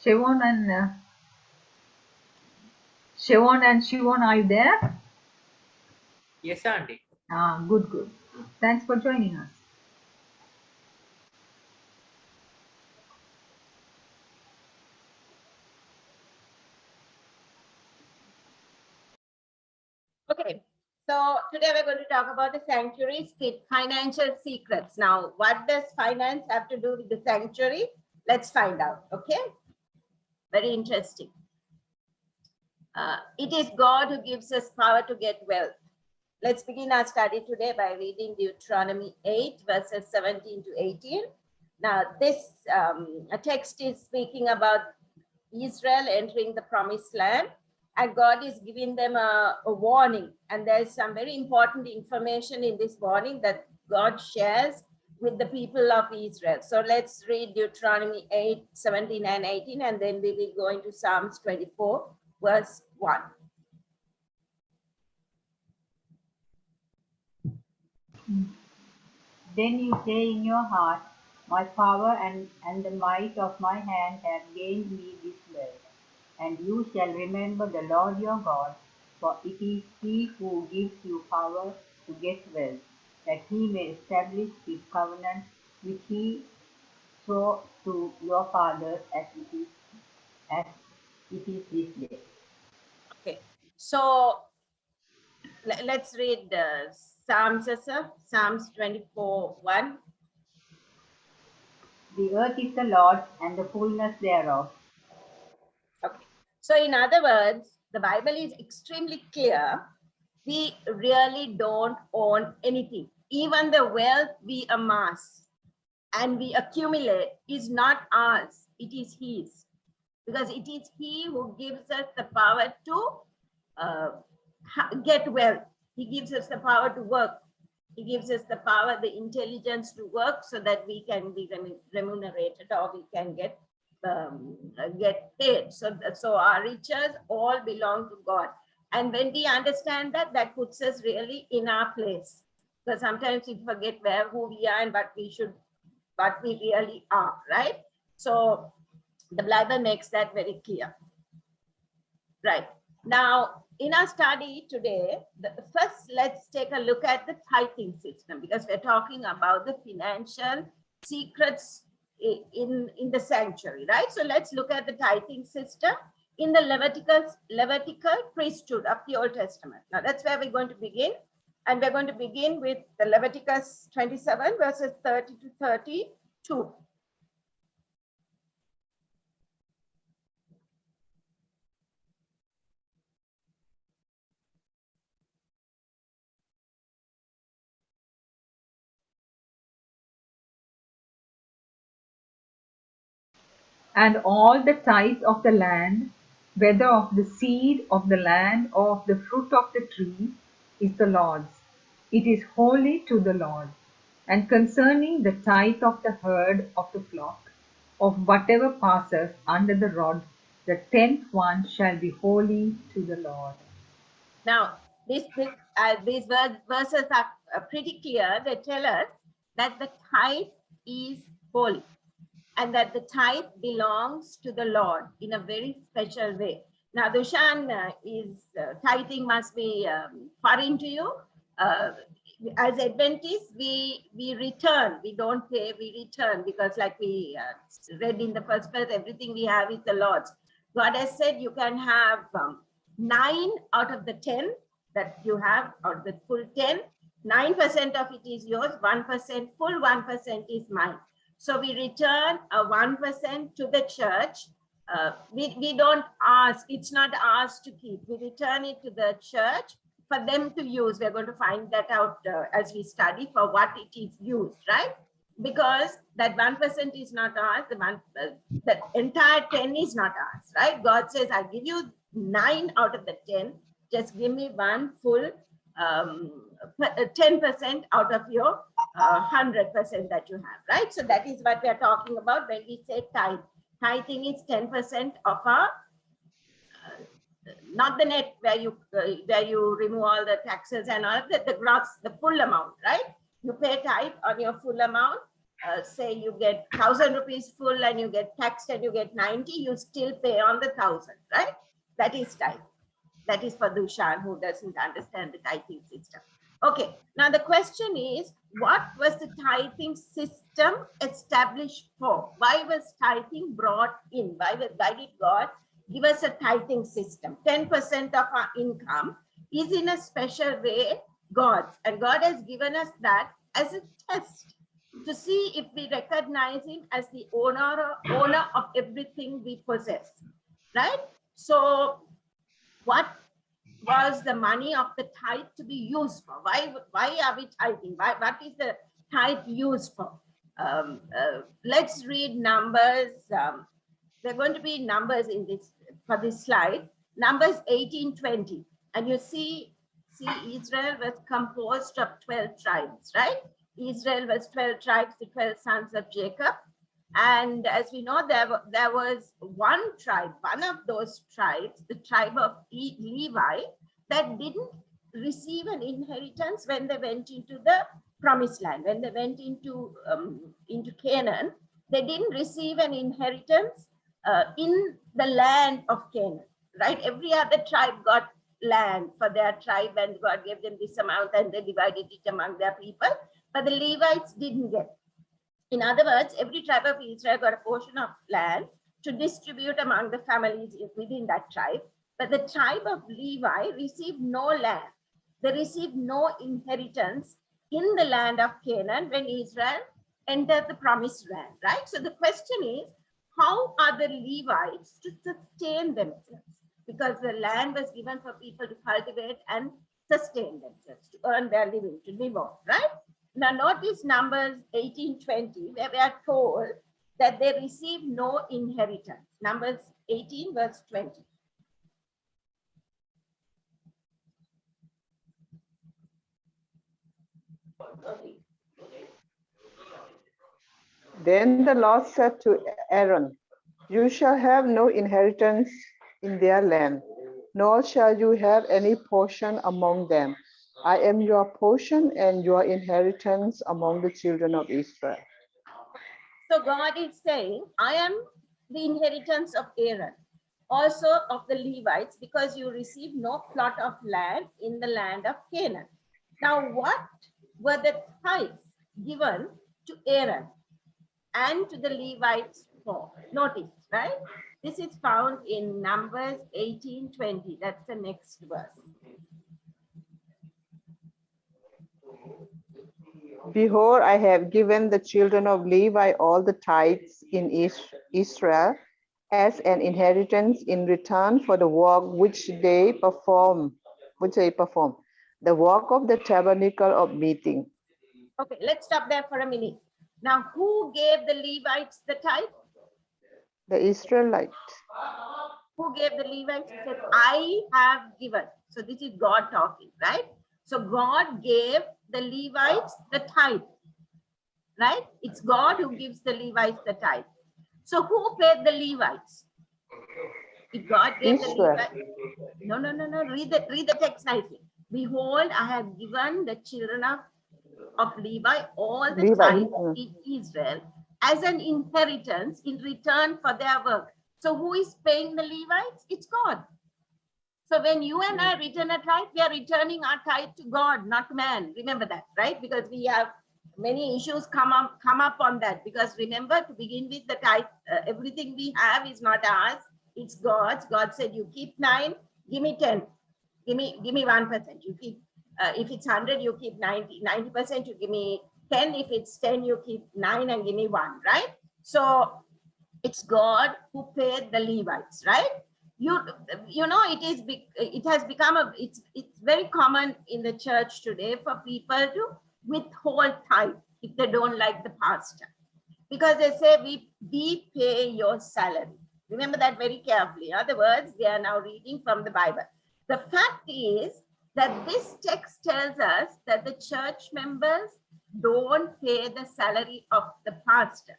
Shivon and Shivon, are you there? Yes, Auntie. Good, good. Thanks for joining us. Okay, so today we're going to talk about the sanctuary financial secrets. Now, what does finance have to do with the sanctuary? Let's find out, okay? Very interesting. It is God who gives us power to get wealth. Let's begin our study today by reading Deuteronomy 8, verses 17 to 18. Now, this text is speaking about Israel entering the promised land, and God is giving them a warning. And there's some very important information in this warning that God shares with the people of Israel. So let's read Deuteronomy 8, 17 and 18, and then we will go into Psalms 24, verse 1. Then you say in your heart, my power and the might of my hand have gained me this wealth. And you shall remember the Lord your God, for it is he who gives you power to get wealth, that he may establish his covenant which he swore to your fathers as it is this day. Okay, so let's read Psalms, Psalms 24, 1. The earth is the Lord's and the fullness thereof. Okay. So in other words, the Bible is extremely clear. We really don't own anything. Even the wealth we amass and we accumulate is not ours. It is his. Because it is he who gives us the power to get wealth. He gives us the power to work. He gives us the power, the intelligence to work so that we can be remunerated or we can get paid. So our riches all belong to God. And when we understand that, that puts us really in our place. Because sometimes we forget who we are and what we really are, right? So the Bible makes that very clear. Right. Now, in our study today, first let's take a look at the tithing system, because we're talking about the financial secrets in the sanctuary, right? So let's look at the tithing system in the Levitical priesthood of the Old Testament. Now that's where we're going to begin. And we're going to begin with the Leviticus 27, verses 30 to 32. And all the tithe of the land, whether of the seed of the land or of the fruit of the tree, is the Lord's. It is holy to the Lord. And concerning the tithe of the herd of the flock, of whatever passeth under the rod, the 10th one shall be holy to the Lord. Now, these verses are pretty clear. They tell us that the tithe is holy and that the tithe belongs to the Lord in a very special way. Now, Dushan, tithing must be foreign to you. As Adventists, we return. We don't pay, we return, because like we read in the first verse, everything we have is the Lord's. God has said you can have 9 out of the 10 that you have, or the full 10, 9% of it is yours, 1%, full 1% is mine. So we return a 1% to the church. We don't ask, it's not ours to keep. We return it to the church for them to use. We're going to find that out as we study for what it is used, right? Because that 1% is not ours, the entire 10 is not ours, right? God says, I give you 9 out of the 10, just give me one full 10% out of your 100% that you have, right? So that is what we are talking about when we say tithe. Tithing is 10% of our, not the net where you remove all the taxes and all, the gross, the full amount, right? You pay tithe on your full amount, say you get 1,000 rupees full and you get taxed and you get 90, you still pay on the 1,000, right? That is tithe. That is for Dushan, who doesn't understand the tithing system. Okay, now the question is, what was the tithing system established for? Why was tithing brought in? Why did God give us a tithing system? 10% of our income is in a special way God's, and God has given us that as a test to see if we recognize him as the owner of everything we possess, right? So what was the money of the tithe to be used for? Why are we tithing? What is the tithe used for? Let's read Numbers. There are going to be numbers in this for this slide. Numbers 18:20, and you see Israel was composed of 12 tribes, right? Israel was 12 tribes, the 12 sons of Jacob. And as we know, there was one tribe, one of those tribes, the tribe of Levi, that didn't receive an inheritance when they went into the promised land. When they went into Canaan, they didn't receive an inheritance in the land of Canaan, right? Every other tribe got land for their tribe, and God gave them this amount and they divided it among their people, but the Levites didn't get. In other words, every tribe of Israel got a portion of land to distribute among the families within that tribe. But the tribe of Levi received no land. They received no inheritance in the land of Canaan when Israel entered the promised land, right? So the question is, how are the Levites to sustain themselves? Because the land was given for people to cultivate and sustain themselves, to earn their living, to live on, right? Now notice Numbers 18:20, where we are told that they received no inheritance. Numbers 18 verse 20. Then the Lord said to Aaron, "You shall have no inheritance in their land, nor shall you have any portion among them. I am your portion and your inheritance among the children of Israel." So God is saying, I am the inheritance of Aaron, also of the Levites, because you received no plot of land in the land of Canaan. Now, what were the tithes given to Aaron and to the Levites for? Notice, right? This is found in Numbers 18:20. That's the next verse. "Behold, I have given the children of Levi all the tithes in Israel as an inheritance in return for the work which they perform, the work of the tabernacle of meeting." Okay, let's stop there for a minute. Now, who gave the Levites the tithe? The Israelites. Who gave the Levites? He said, I have given. So this is God talking, right? So God gave the Levites the tithe, right? It's God who gives the Levites the tithe. So who paid the Levites? If God gave the Israel. Levites, no. Read the text nicely. Behold, I have given the children of Levi all the tithes in Israel as an inheritance in return for their work. So who is paying the Levites? It's God. So when you and I return a tithe, we are returning our tithe to God, not man. Remember that, right? Because we have many issues come up on that. Because remember, to begin with, the tithe, everything we have is not ours, it's God's. God said, you keep 9, give me 10. Give me 1%. You keep, if it's 100, you keep 90%, you give me 10. If it's 10, you keep 9 and give me 1, right? So it's God who paid the Levites, right? You know, it has become it's very common in the church today for people to withhold tithe if they don't like the pastor, because they say we pay your salary. Remember that very carefully. In other words, they are now reading from the Bible. The fact is that this text tells us that the church members don't pay the salary of the pastor.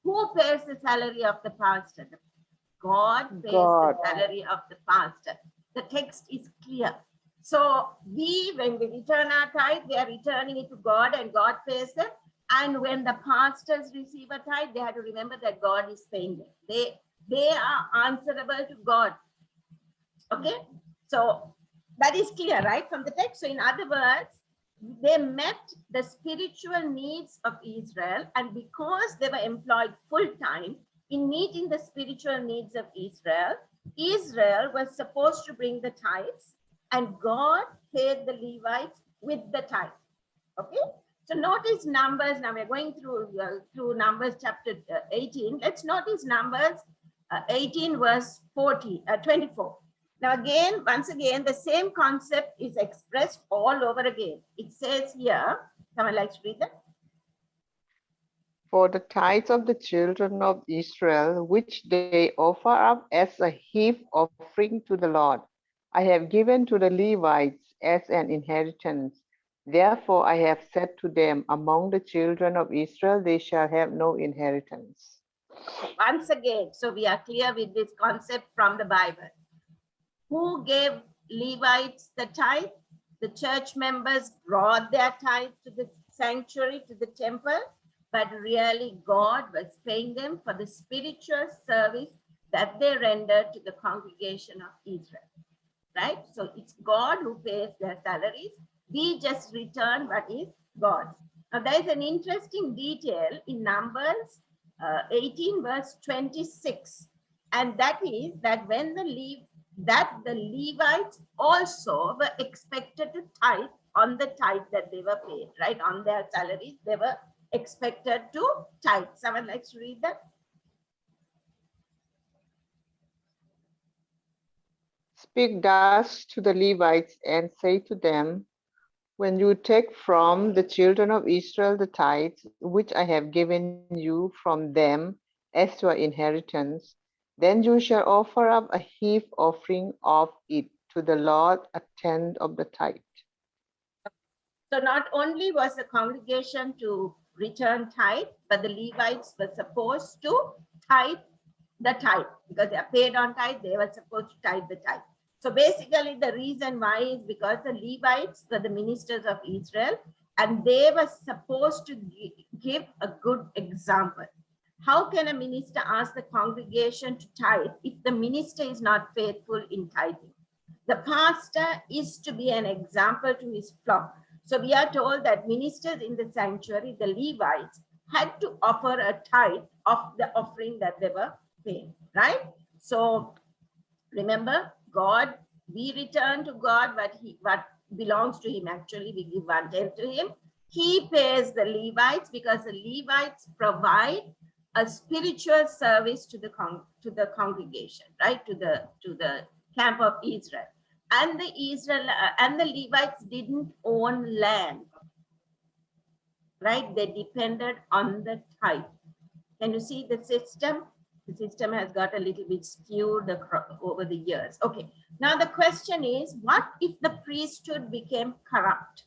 Who pays the salary of the pastor? God pays the salary of the pastor. The text is clear. So when we return our tithe, we are returning it to God and God pays them. And when the pastors receive a tithe, they have to remember that God is paying them. They are answerable to God. Okay, so that is clear, right, from the text. So in other words, they met the spiritual needs of Israel, and because they were employed full time in meeting the spiritual needs of Israel, Israel was supposed to bring the tithes, and God paid the Levites with the tithe. Okay, so notice Numbers. Now we're going through Numbers chapter 18. Let's notice Numbers 18 verse 24. Now again, once again, the same concept is expressed all over again. It says here, someone likes to read that? For the tithes of the children of Israel, which they offer up as a heap offering to the Lord, I have given to the Levites as an inheritance. Therefore I have said to them, among the children of Israel they shall have no inheritance. Once again, so we are clear with this concept from the Bible. Who gave Levites the tithe? The church members brought their tithe to the sanctuary, to the temple, but really God was paying them for the spiritual service that they rendered to the congregation of Israel, right? So it's God who pays their salaries. We just return what is God's. Now there is an interesting detail in Numbers 18 verse 26, and that is that when the Levites also were expected to tithe on the tithe that they were paid, right? On their salaries, they were expected to tithe. Someone likes to read that? Speak thus to the Levites and say to them, when you take from the children of Israel the tithes, which I have given you from them as your inheritance, then you shall offer up a heap offering of it to the Lord, a tenth of the tithe. So not only was the congregation to return tithe, but the Levites were supposed to tithe the tithe because they are paid on tithe. They were supposed to tithe the tithe. So basically the reason why is because the Levites were the ministers of Israel and they were supposed to give a good example. How can a minister ask the congregation to tithe if the minister is not faithful in tithing? The pastor is to be an example to his flock. So we are told that ministers in the sanctuary, the Levites, had to offer a tithe of the offering that they were paying, right? So remember, God, we return to God what belongs to him. Actually, we give 1/10 to him. He pays the Levites because the Levites provide a spiritual service to the congregation, right? To the camp of Israel. And the Levites didn't own land, right? They depended on the tithe. Can you see the system? The system has got a little bit skewed over the years. Okay, now the question is, what if the priesthood became corrupt?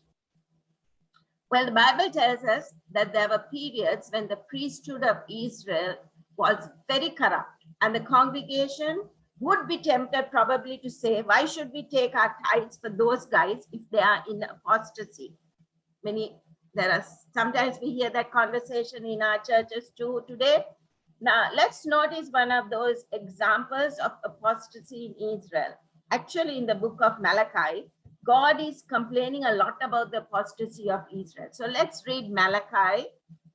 Well, the Bible tells us that there were periods when the priesthood of Israel was very corrupt, and the congregation would be tempted probably to say, why should we take our tithes for those guys if they are in apostasy? Sometimes we hear that conversation in our churches too today. Now, let's notice one of those examples of apostasy in Israel. Actually, in the book of Malachi, God is complaining a lot about the apostasy of Israel. So let's read Malachi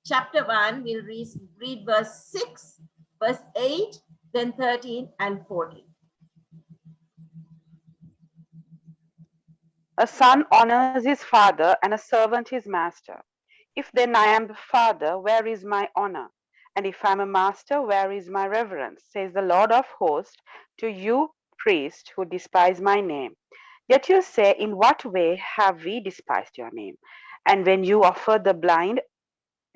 chapter 1. We'll read verse 6, verse 8, then 13 and 14. A son honors his father and a servant his master. If then I am the father, where is my honor? And if I am a master, where is my reverence? Says the Lord of hosts to you, priests who despise my name. Yet you say, in what way have we despised your name? And when you offer the blind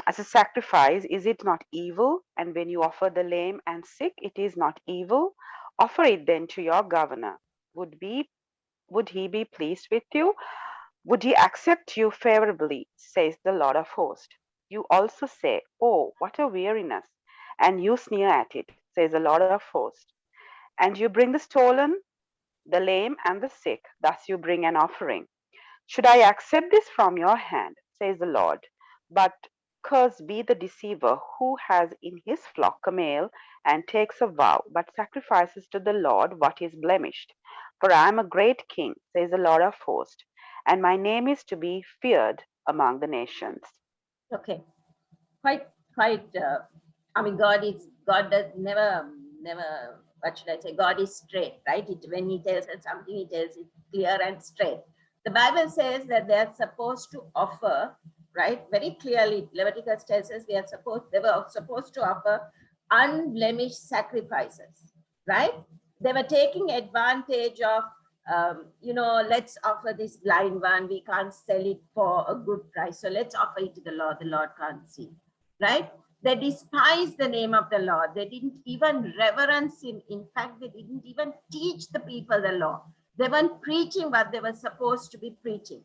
as a sacrifice, is it not evil? And when you offer the lame and sick, it is not evil? Offer it then to your governor. Would he be pleased with you? Would he accept you favorably? Says the Lord of hosts. You also say, oh, what a weariness! And you sneer at it, says the Lord of hosts. And you bring the stolen, the lame, and the sick. Thus you bring an offering. Should I accept this from your hand, says the Lord? But Cursed be the deceiver who has in his flock a male and takes a vow, but sacrifices to the Lord what is blemished. For I am a great king, says the Lord of hosts, and my name is to be feared among the nations. Okay, quite. I mean, God does never, what should I say? God is straight, right? When He tells us something, He tells it clear and straight. The Bible says that they are supposed to offer, right? Very clearly, Leviticus tells us they were supposed to offer unblemished sacrifices, right? They were taking advantage of, let's offer this blind one. We can't sell it for a good price, so let's offer it to the Lord. The Lord can't see, right? They despised the name of the Lord. They didn't even reverence Him. In fact, they didn't even teach the people the law. They weren't preaching what they were supposed to be preaching.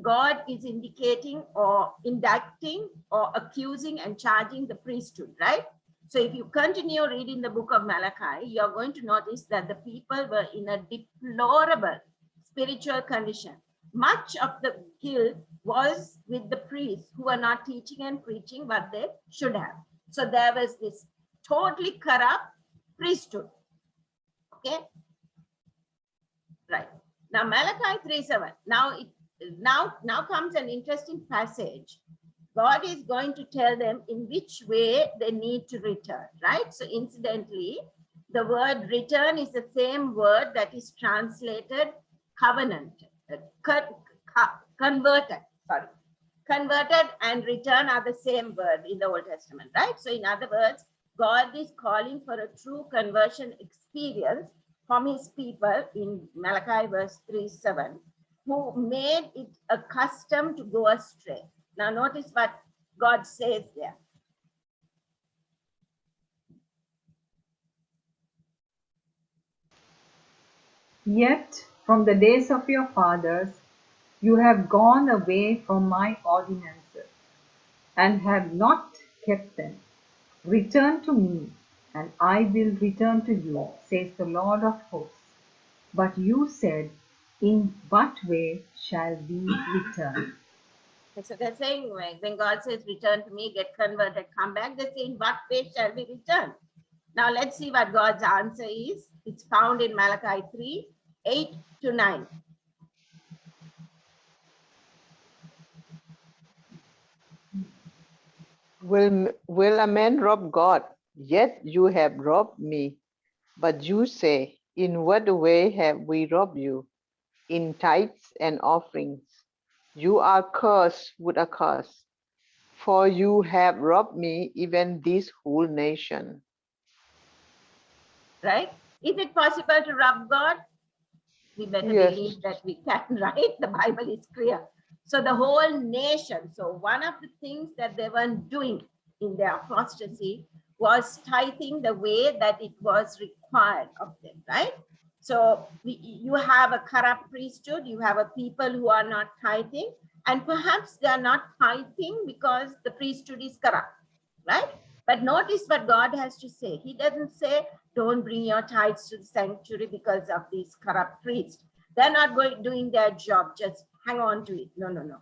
God is indicating or indicting or accusing and charging the priesthood, right? So if you continue reading the book of Malachi, you're going to notice that the people were in a deplorable spiritual condition. Much of the guilt was with the priests who were not teaching and preaching what they should have. So there was this totally corrupt priesthood. Okay. Right. Now Malachi 3:7. Now comes an interesting passage. God is going to tell them in which way they need to return, right? So incidentally, the word return is the same word that is translated covenant, converted, sorry. Converted and return are the same word in the Old Testament, right? So in other words, God is calling for a true conversion experience from His people in Malachi verse 3:7, who made it a custom to go astray. Now notice what God says there. Yet from the days of your fathers you have gone away from my ordinances, and have not kept them. Return to me, and I will return to you, says the Lord of hosts. But you said, in what way shall we return? So they're saying when God says, return to me, get converted, come back, they say, in what way shall we return? Now let's see what God's answer is. It's found in Malachi 3:8-9. Will a man rob God? Yet you have robbed me. But you say, in what way have we robbed you? In tithes and offerings. You are cursed with a curse, for you have robbed me, even this whole nation. Right? Is it possible to rob God? We better Yes. believe that we can, right? The Bible is clear. So the whole nation, so one of the things that they weren't doing in their apostasy was tithing the way that it was required of them, right? So you have a corrupt priesthood, you have a people who are not tithing, and perhaps they are not tithing because the priesthood is corrupt, right? But notice what God has to say. He doesn't say, don't bring your tithes to the sanctuary because of these corrupt priests. They're not doing their job. Just hang on to it. No, no, no.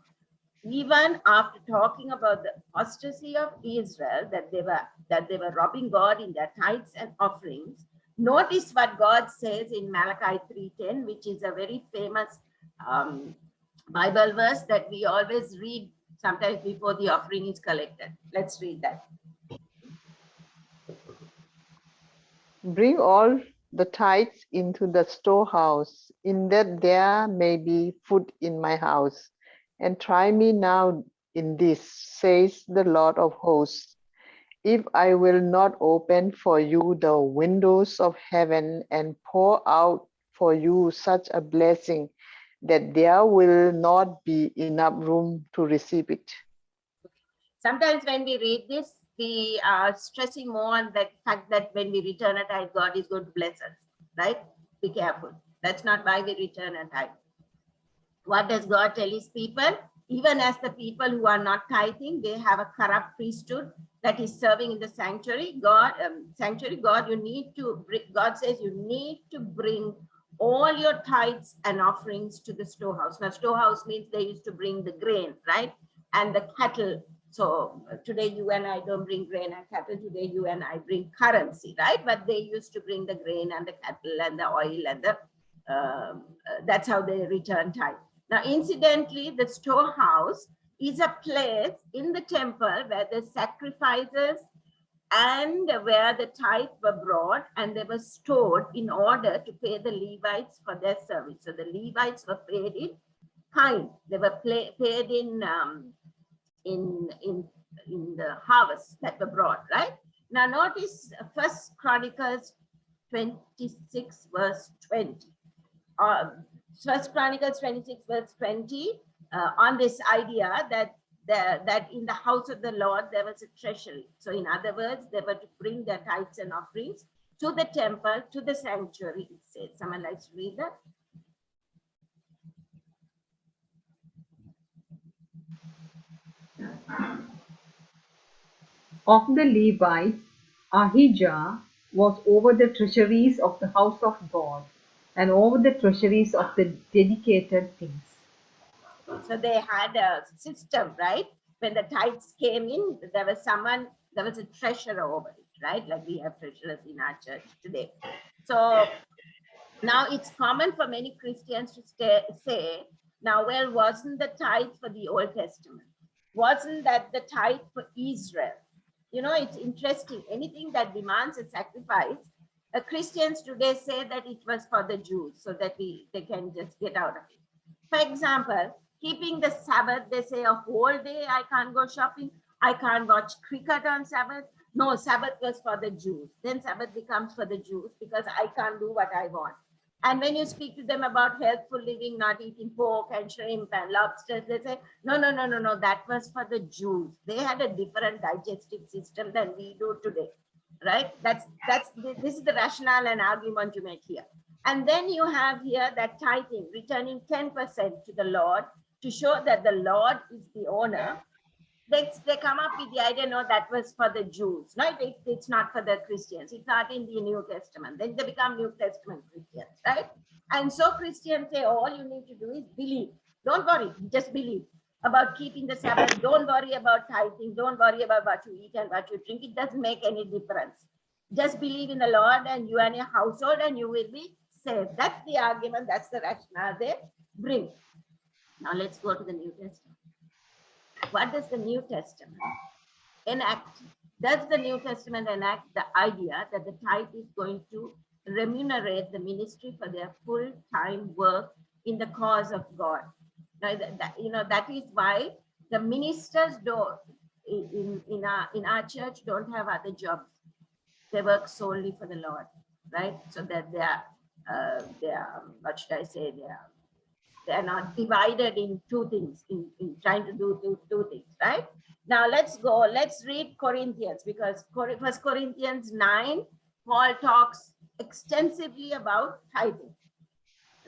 Even after talking about the apostasy of Israel, that they were robbing God in their tithes and offerings, notice what God says in Malachi 3:10, which is a very famous Bible verse that we always read sometimes before the offering is collected. Let's read that. Bring all the tithes into the storehouse, in that there may be food in my house. And try me now in this, says the Lord of hosts, if I will not open for you the windows of heaven and pour out for you such a blessing that there will not be enough room to receive it. Sometimes when we read this, we are stressing more on the fact that when we return a tithe, God is going to bless us, right? Be careful. That's not why we return a tithe. What does God tell His people? Even as the people who are not tithing, they have a corrupt priesthood that is serving in the sanctuary. God, you need to bring, God says you need to bring all your tithes and offerings to the storehouse. Now, storehouse means they used to bring the grain, right? And the cattle. So today you and I don't bring grain and cattle. Today you and I bring currency, right? But they used to bring the grain and the cattle and the oil and the that's how they return tithe. Now, incidentally, the storehouse is a place in the temple where the sacrifices and where the tithe were brought and they were stored in order to pay the Levites for their service. So the Levites were paid in kind. They were paid in the harvest that were brought, right? Now notice First Chronicles 26 verse 20. First Chronicles 26 verse 20 on this idea that that in the house of the Lord there was a treasury. So in other words, they were to bring their tithes and offerings to the temple, to the sanctuary, it says. Someone likes to read that? Of the Levites, Ahijah was over the treasuries of the house of God and over the treasuries of the dedicated things. So they had a system, right? When the tithes came in, there was a treasurer over it, right? Like we have treasurers in our church today. So now it's common for many Christians to say, now, well, wasn't the tithe for the Old Testament? Wasn't that the tithe for Israel? You know, it's interesting. Anything that demands a sacrifice, Christians today say that it was for the Jews so that they can just get out of it. For example, keeping the Sabbath, they say a whole day I can't go shopping, I can't watch cricket on Sabbath. No, Sabbath was for the Jews. Then Sabbath becomes for the Jews because I can't do what I want. And when you speak to them about healthful living, not eating pork and shrimp and lobsters, they say, no, that was for the Jews. They had a different digestive system than we do today, right? This is the rationale and argument you make here. And then you have here that tithing, returning 10% to the Lord to show that the Lord is the owner. They come up with the idea, no, that was for the Jews. No, it's not for the Christians. It's not in the New Testament. Then they become New Testament Christians, right? And so Christians say, all you need to do is believe. Don't worry, just believe about keeping the Sabbath. Don't worry about tithing. Don't worry about what you eat and what you drink. It doesn't make any difference. Just believe in the Lord and you and your household and you will be saved. That's the argument. That's the rationale they bring. Now let's go to the New Testament. What does the New Testament enact? Does the New Testament enact the idea that the tithe is going to remunerate the ministry for their full-time work in the cause of God? Now, that is why the ministers in our church don't have other jobs. They work solely for the Lord, right? So that they are what should I say? They are not divided in two things, in trying to do two things, right? Now let's read Corinthians, because First Corinthians 9, Paul talks extensively about tithing,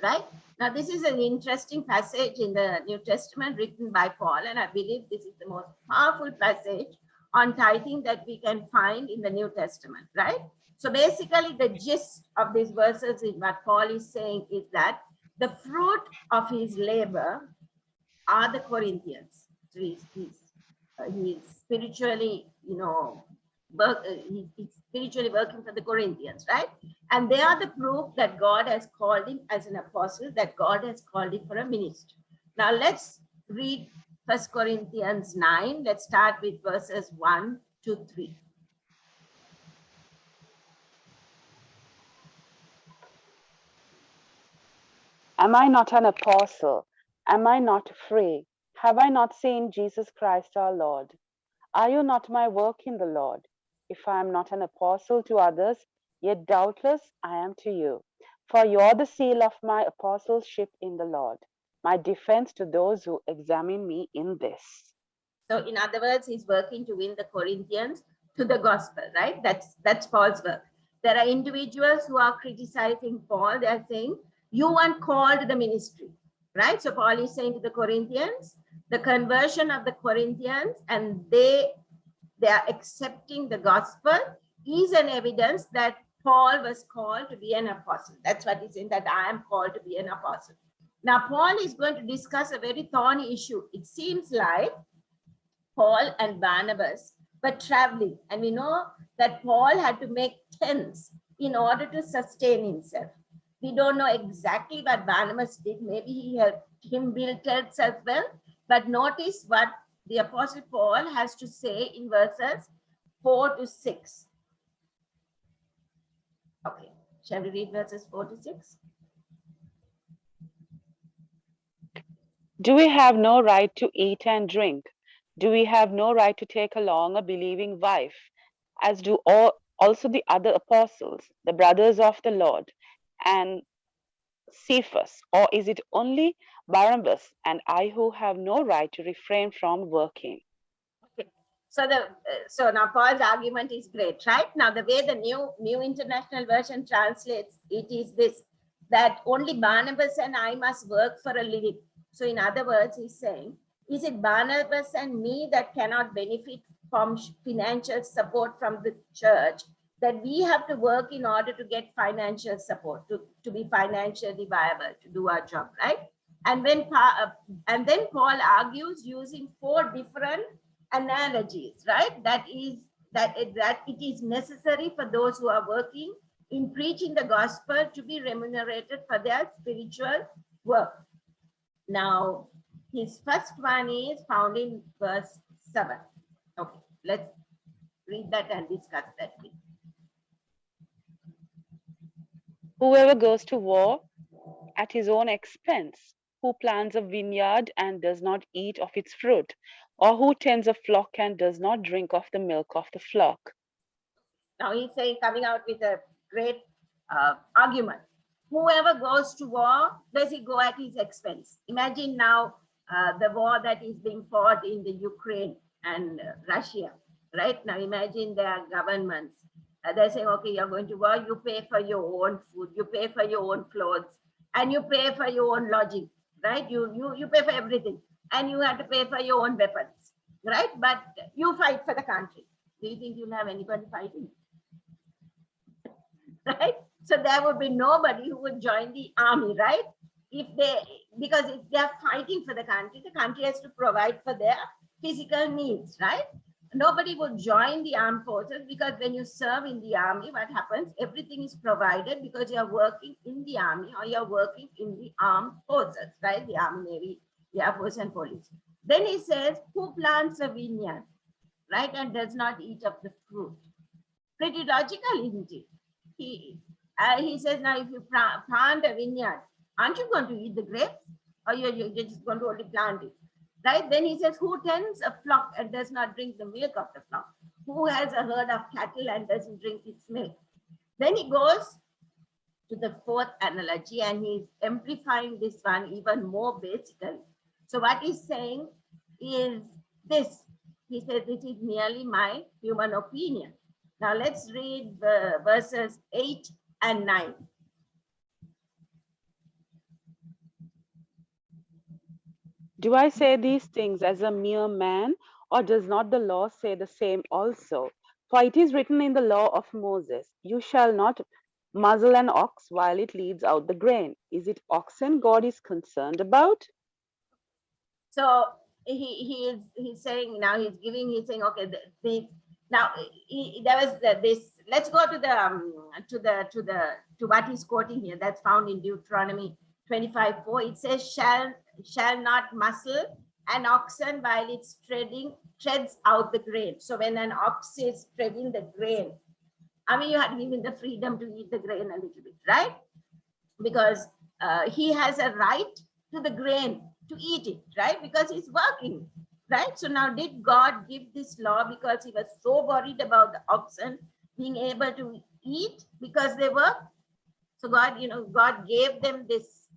right? Now this is an interesting passage in the New Testament written by Paul, and I believe this is the most powerful passage on tithing that we can find in the New Testament, right? So basically the gist of these verses is what Paul is saying is that the fruit of his labor are the Corinthians. So he's spiritually, he's spiritually working for the Corinthians, right? And they are the proof that God has called him as an apostle, that God has called him for a ministry. Now let's read 1 Corinthians 9. Let's start with verses 1 to 3. Am I not an apostle? Am I not free? Have I not seen Jesus Christ our Lord? Are you not my work in the Lord? If I am not an apostle to others, yet doubtless I am to you. For you are the seal of my apostleship in the Lord, my defense to those who examine me in this. So in other words, he's working to win the Corinthians to the gospel, right? That's Paul's work. There are individuals who are criticizing Paul. They are saying, you weren't called to the ministry, right? So Paul is saying to the Corinthians, the conversion of the Corinthians, and they are accepting the gospel is an evidence that Paul was called to be an apostle. That's what he's saying, that I am called to be an apostle. Now, Paul is going to discuss a very thorny issue. It seems like Paul and Barnabas were traveling. And we know that Paul had to make tents in order to sustain himself. We don't know exactly what Barnabas did. Maybe he helped him build tents as well. But notice what the Apostle Paul has to say in verses 4 to 6. Okay, shall we read verses 4 to 6? Do we have no right to eat and drink? Do we have no right to take along a believing wife, as do also the other apostles, the brothers of the Lord, and Cephas? Or is it only Barnabas and I who have no right to refrain from working? Okay. So now Paul's argument is great, right? Now the way the New International Version translates it is this, that only Barnabas and I must work for a living. So in other words, he's saying, is it Barnabas and me that cannot benefit from financial support from the church, that we have to work in order to get financial support, to be financially viable, to do our job, right? And then Paul argues using 4 different analogies, right? That it is necessary for those who are working in preaching the gospel to be remunerated for their spiritual work. Now, his first one is found in verse 7. Okay, let's read that and discuss that. Whoever goes to war at his own expense, who plants a vineyard and does not eat of its fruit, or who tends a flock and does not drink of the milk of the flock. Now he's saying, coming out with a great argument. Whoever goes to war, does he go at his expense? Imagine now the war that is being fought in the Ukraine and Russia, right? Now imagine their governments. They're saying, okay, you're going to war, you pay for your own food, you pay for your own clothes, and you pay for your own lodging, right? You pay for everything, and you have to pay for your own weapons, right? But you fight for the country. Do you think you'll have anybody fighting? Right? So there would be nobody who would join the army, right? Because if they're fighting for the country has to provide for their physical needs, right? Nobody would join the armed forces, because when you serve in the army, what happens? Everything is provided because you're working in the army or you're working in the armed forces, right? The army, navy, the air force and police. Then he says, who plants a vineyard, right? And does not eat of the fruit. Pretty logical, isn't it? He says, now if you plant a vineyard, aren't you going to eat the grapes? Or you're just going to only plant it, right? Then he says, who tends a flock and does not drink the milk of the flock? Who has a herd of cattle and doesn't drink its milk? Then he goes to the 4th analogy, and he's amplifying this one even more basically. So what he's saying is this. He says, this is merely my human opinion. Now let's read the verses 8 and 9. Do I say these things as a mere man, or does not the law say the same also? For it is written in the law of Moses, you shall not muzzle an ox while it leads out the grain. Is it oxen God is concerned about? So he's saying, now he's saying, okay, now there was this. Let's go to what he's quoting here. That's found in Deuteronomy 25:4. It says, shall not muzzle an oxen while it's treads out the grain. So when an ox is treading the grain, I mean, you have to give him the freedom to eat the grain a little bit, right? Because he has a right to the grain, to eat it, right? Because he's working, right? So now, did God give this law because he was so worried about the oxen being able to eat because they work? So God gave them this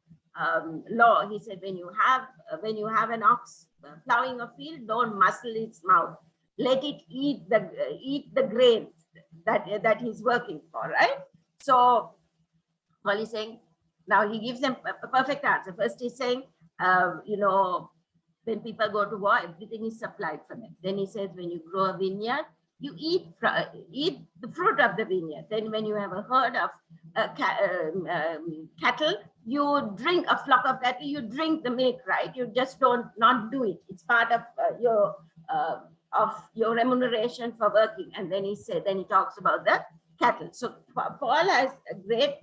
law. He said, when you have an ox plowing a field, don't muzzle its mouth. Let it eat the grain that he's working for, right? So Paul is saying, now he gives them a perfect answer. First he's saying, when people go to war, everything is supplied for them. Then he says, when you grow a vineyard, you eat the fruit of the vineyard. Then when you have a herd of cattle, you drink a flock of cattle, you drink the milk, right? You just don't not do it. It's part of your of your remuneration for working. And then then he talks about the cattle. So Paul has a great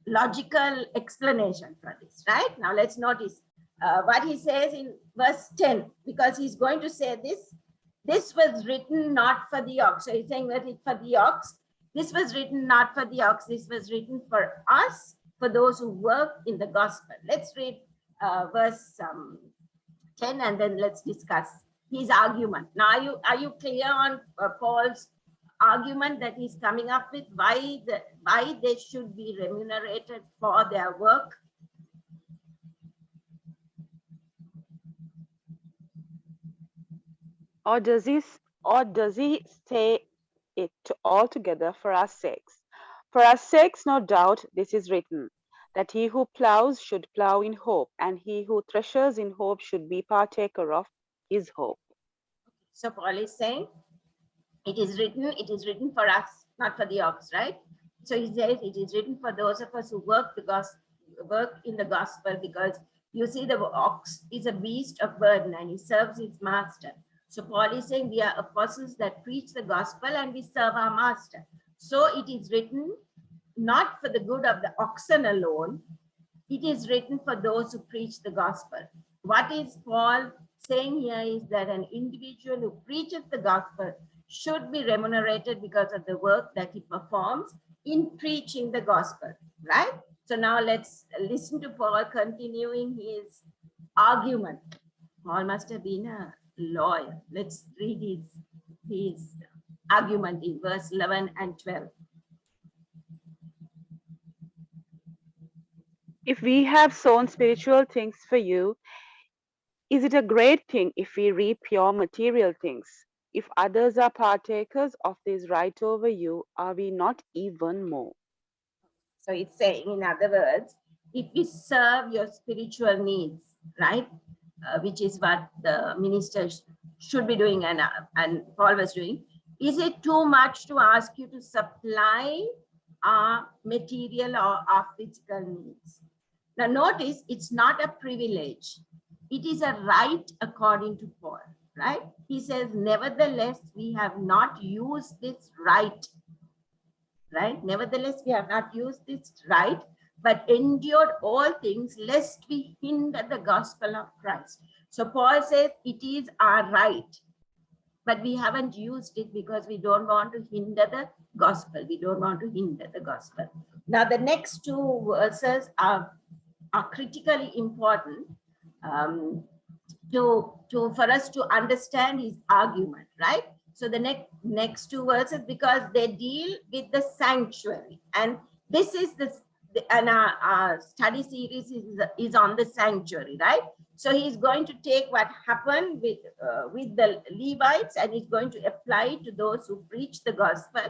logical explanation for this, right? Now let's notice what he says in verse 10, because he's going to say this was written not for the ox. So he's saying that it's for the ox. This was written not for the ox. This was written for us, for those who work in the gospel. Let's read verse 10 and then let's discuss his argument. Now, are you clear on Paul's argument that he's coming up with? Why they should be remunerated for their work? Or does he say it altogether for our sakes? For our sakes, no doubt, this is written, that he who plows should plow in hope, and he who threshes in hope should be partaker of his hope. So Paul is saying, it is written for us, not for the ox, right? So he says it is written for those of us who work in the gospel, because you see the ox is a beast of burden and he serves his master. So Paul is saying we are apostles that preach the gospel and we serve our master. So it is written not for the good of the oxen alone, it is written for those who preach the gospel. What is Paul saying here is that an individual who preaches the gospel should be remunerated because of the work that he performs in preaching the gospel, right? So now let's listen to Paul continuing his argument. Paul must have been a lawyer. Let's read his argument in verse 11 and 12. If we have sown spiritual things for you, is it a great thing if we reap pure material things? If others are partakers of this right over you, are we not even more? So it's saying, in other words, if we serve your spiritual needs, right, which is what the ministers should be doing and Paul was doing, is it too much to ask you to supply our material or our physical needs? Now notice, it's not a privilege. It is a right according to Paul, right? He says, nevertheless, we have not used this right, right? Nevertheless, we have not used this right, but endured all things lest we hinder the gospel of Christ. So Paul says it is our right, but we haven't used it because we don't want to hinder the gospel. We don't want to hinder the gospel. Now, the next two verses are critically important for us to understand his argument, right? So the next two verses, because they deal with the sanctuary, and this is our study series is on the sanctuary, right? So he's going to take what happened with the Levites and he's going to apply it to those who preach the gospel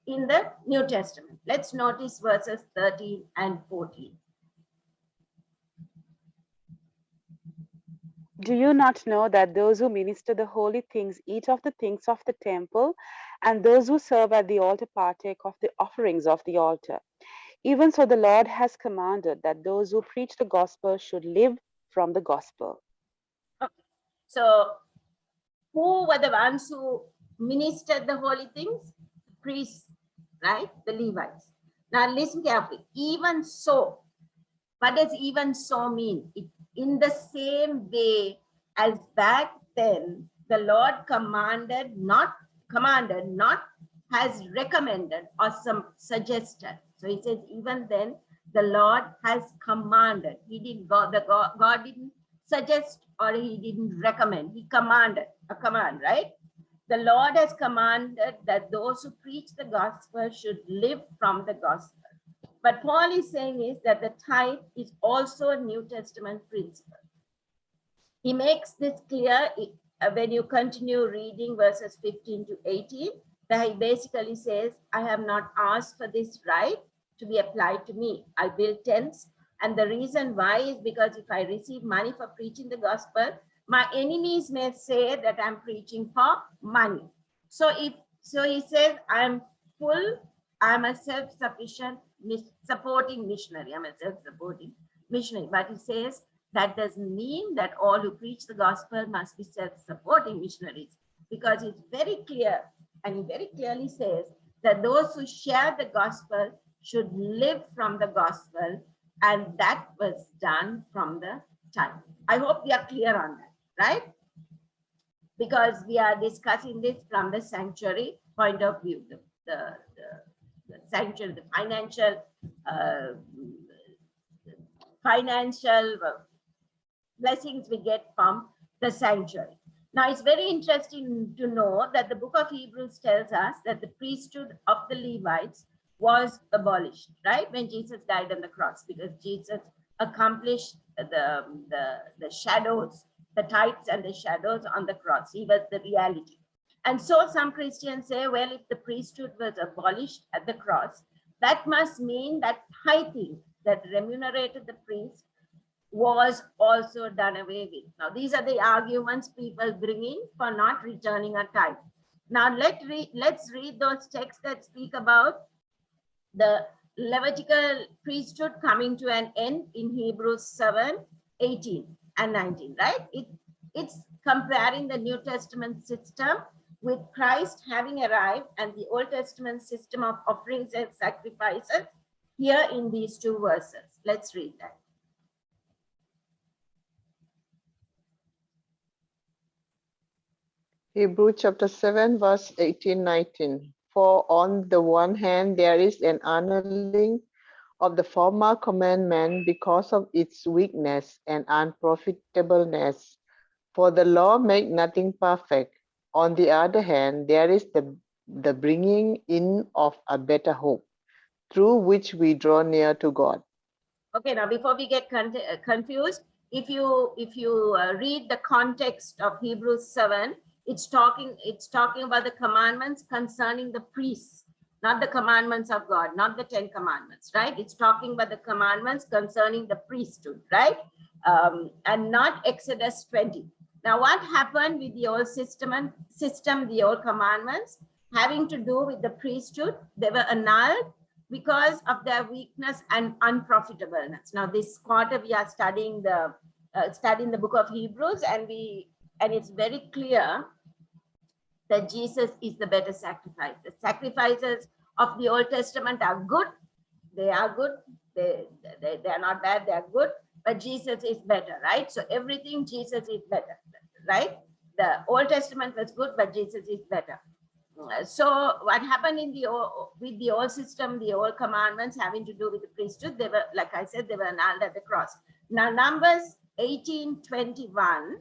in the New Testament. Let's notice verses 13 and 14. Do you not know that those who minister the holy things eat of the things of the temple, and those who serve at the altar partake of the offerings of the altar? Even so, the Lord has commanded that those who preach the gospel should live from the gospel. Okay. So, who were the ones who ministered the holy things? Priests, right? The Levites. Now, listen carefully. Even so, what does even so mean? In the same way as back then, the Lord commanded, not has recommended or some suggested. So it says, even then, the Lord has commanded. God didn't suggest or he didn't recommend. He commanded, a command, right? The Lord has commanded that those who preach the gospel should live from the gospel. But Paul is saying is that the tithe is also a New Testament principle. He makes this clear when you continue reading verses 15 to 18, that he basically says, I have not asked for this right to be applied to me. I build tents. And the reason why is because if I receive money for preaching the gospel, my enemies may say that I'm preaching for money. So he says, I'm full, I'm a self-sufficient supporting missionary. I'm a self-supporting missionary. But he says that doesn't mean that all who preach the gospel must be self-supporting missionaries. because it's very clear, and he very clearly says that those who share the gospel should live from the gospel, and that was done from the time. I hope we are clear on that, right? Because we are discussing this from the sanctuary point of view, the sanctuary, the financial blessings we get from the sanctuary. Now, it's very interesting to know that the book of Hebrews tells us that the priesthood of the Levites was abolished, right? When Jesus died on the cross, because Jesus accomplished the shadows, the types and the shadows on the cross. He was the reality. And so some Christians say, well, if the priesthood was abolished at the cross, that must mean that tithing that remunerated the priest was also done away with. Now, these are the arguments people bring in for not returning a tithe. Now, let's read those texts that speak about the Levitical priesthood coming to an end in Hebrews 7, 18 and 19, right? It's comparing the New Testament system with Christ having arrived and the Old Testament system of offerings and sacrifices here in these two verses. Let's read that. Hebrews chapter 7, verse 18-19. For on the one hand, there is an annulling of the former commandment because of its weakness and unprofitableness. For the law make nothing perfect. On the other hand, there is the bringing in of a better hope, through which we draw near to God. Okay, now before we get confused, if you read the context of Hebrews 7, it's talking about the commandments concerning the priests, not the commandments of God, not the 10 commandments, right? It's talking about the commandments concerning the priesthood, right? And not Exodus 20. Now, what happened with the old system, the old commandments having to do with the priesthood? They were annulled because of their weakness and unprofitableness. Now, this quarter we are studying the book of Hebrews, and it's very clear that Jesus is the better sacrifice. The sacrifices of the Old Testament are good. They are good. They are not bad. They are good. But Jesus is better, right? So everything, Jesus is better, right? The Old Testament was good, but Jesus is better. So what happened with the old system, the old commandments having to do with the priesthood, they were, like I said, they were annulled at the cross. Now, Numbers 18:21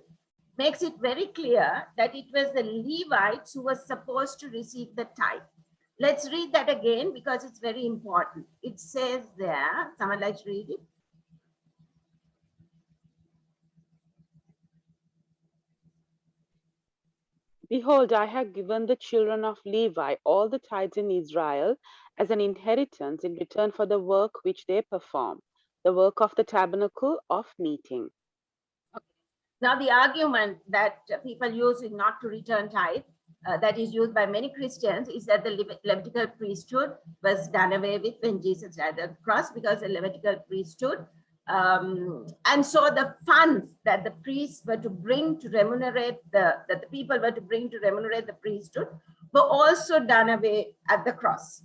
makes it very clear that it was the Levites who were supposed to receive the tithe. Let's read that again because it's very important. It says there, someone likes to read it? Behold, I have given the children of Levi all the tithes in Israel as an inheritance in return for the work which they perform, the work of the tabernacle of meeting. Okay. Now, the argument that people use is not to return tithe, that is used by many Christians, is that the Levitical priesthood was done away with when Jesus died on the cross, because the Levitical priesthood, and so the funds that the priests were to bring to remunerate that the people were to bring to remunerate the priesthood were also done away at the cross.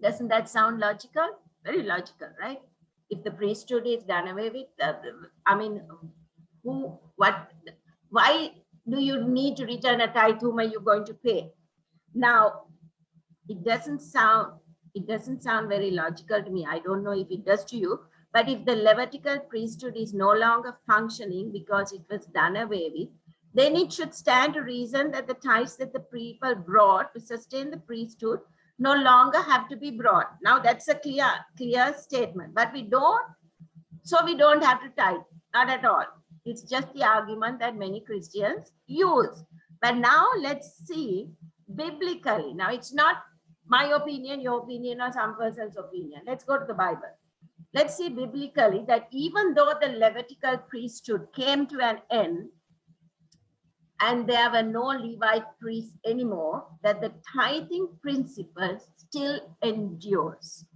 Doesn't that sound logical? Very logical, right? If the priesthood is done away with, I mean, why do you need to return a tithe? Whom are you going to pay? Now, it doesn't sound very logical to me. I don't know if it does to you, but if the Levitical priesthood is no longer functioning because it was done away with, then it should stand to reason that the tithes that the people brought to sustain the priesthood no longer have to be brought. Now, that's a clear statement, but we don't have to tithe, not at all. It's just the argument that many Christians use. But now let's see biblically. Now, it's not my opinion, your opinion, or some person's opinion. Let's go to the Bible. Let's see biblically that even though the Levitical priesthood came to an end and there were no Levite priests anymore, that the tithing principle still endures,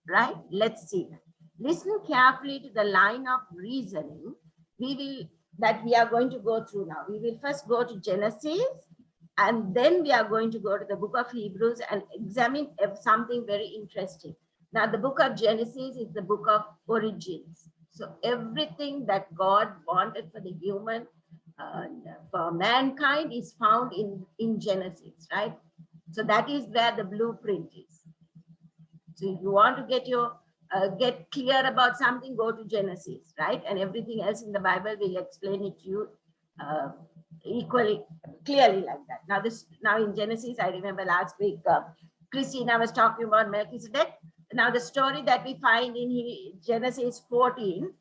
right? Let's see that. Listen carefully to the line of reasoning. We will that we are going to go through now. We will first go to Genesis, and then we are going to go to the book of Hebrews and examine something very interesting. Now, the book of Genesis is the book of origins. So everything that God wanted for the human, for mankind, is found in Genesis, right? So that is where the blueprint is. So if you want to get clear about something, go to Genesis, right? And everything else in the Bible will explain it to you equally clearly like that. Now in Genesis, I remember last week, Christina was talking about Melchizedek. Now the story that we find in Genesis 14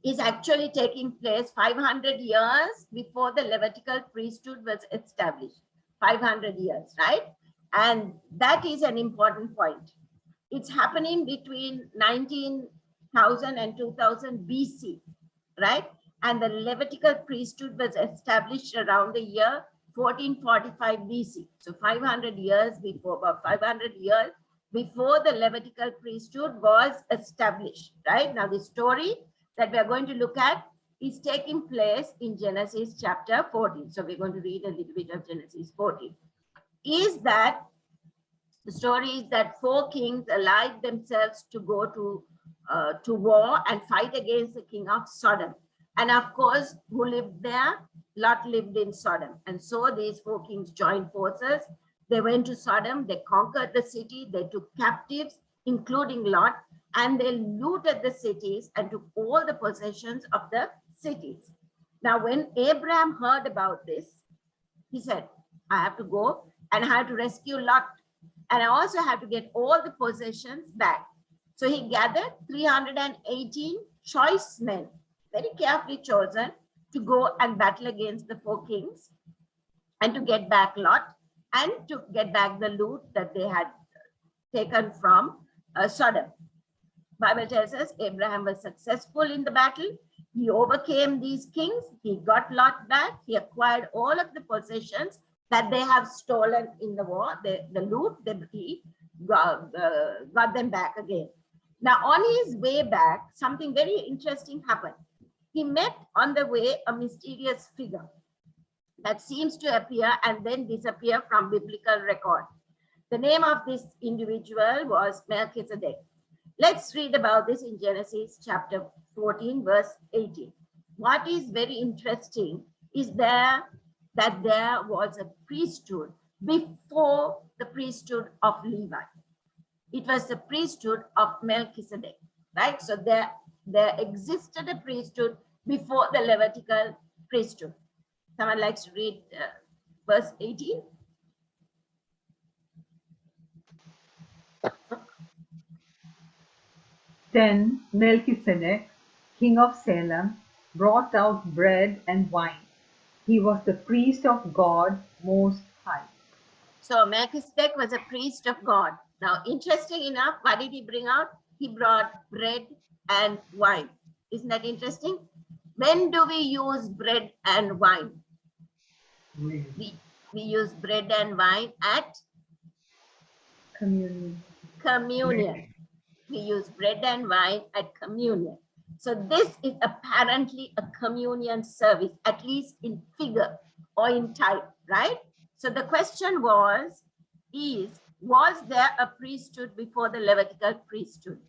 is actually taking place 500 years before the Levitical priesthood was established. 500 years, right? And that is an important point. It's happening between 19,000 and 2000 BC, right? And the Levitical priesthood was established around the year 1445 BC. So 500 years before, about 500 years before the Levitical priesthood was established, right? Now the story that we are going to look at is taking place in Genesis chapter 14. So we're going to read a little bit of Genesis 14. The story is that 4 kings allied themselves to go to war and fight against the king of Sodom. And of course, who lived there? Lot lived in Sodom. And so these 4 kings joined forces. They went to Sodom, they conquered the city, they took captives, including Lot, and they looted the cities and took all the possessions of the cities. Now, when Abraham heard about this, he said, I have to go and I have to rescue Lot. And I also have to get all the possessions back. So he gathered 318 choice men, very carefully chosen, to go and battle against the 4 kings and to get back Lot and to get back the loot that they had taken from Sodom. Bible tells us Abraham was successful in the battle. He overcame these kings. He got Lot back. He acquired all of the possessions that they have stolen in the war, the loot, he got them back again. Now, on his way back, something very interesting happened. He met on the way a mysterious figure that seems to appear and then disappear from biblical record. The name of this individual was Melchizedek. Let's read about this in Genesis chapter 14, verse 18. What is very interesting is that there was a priesthood before the priesthood of Levi. It was the priesthood of Melchizedek, right? So there existed a priesthood before the Levitical priesthood. Someone likes to read verse 18? Then Melchizedek, king of Salem, brought out bread and wine. He was the priest of God Most High. So Melchizedek was a priest of God. Now, interesting enough, what did he bring out? He brought bread and wine. Isn't that interesting? When do we use bread and wine? We use bread and wine at Communion. communion. We use bread and wine at communion. So this is apparently a communion service, at least in figure or in type, right? So the question was there a priesthood before the Levitical priesthood?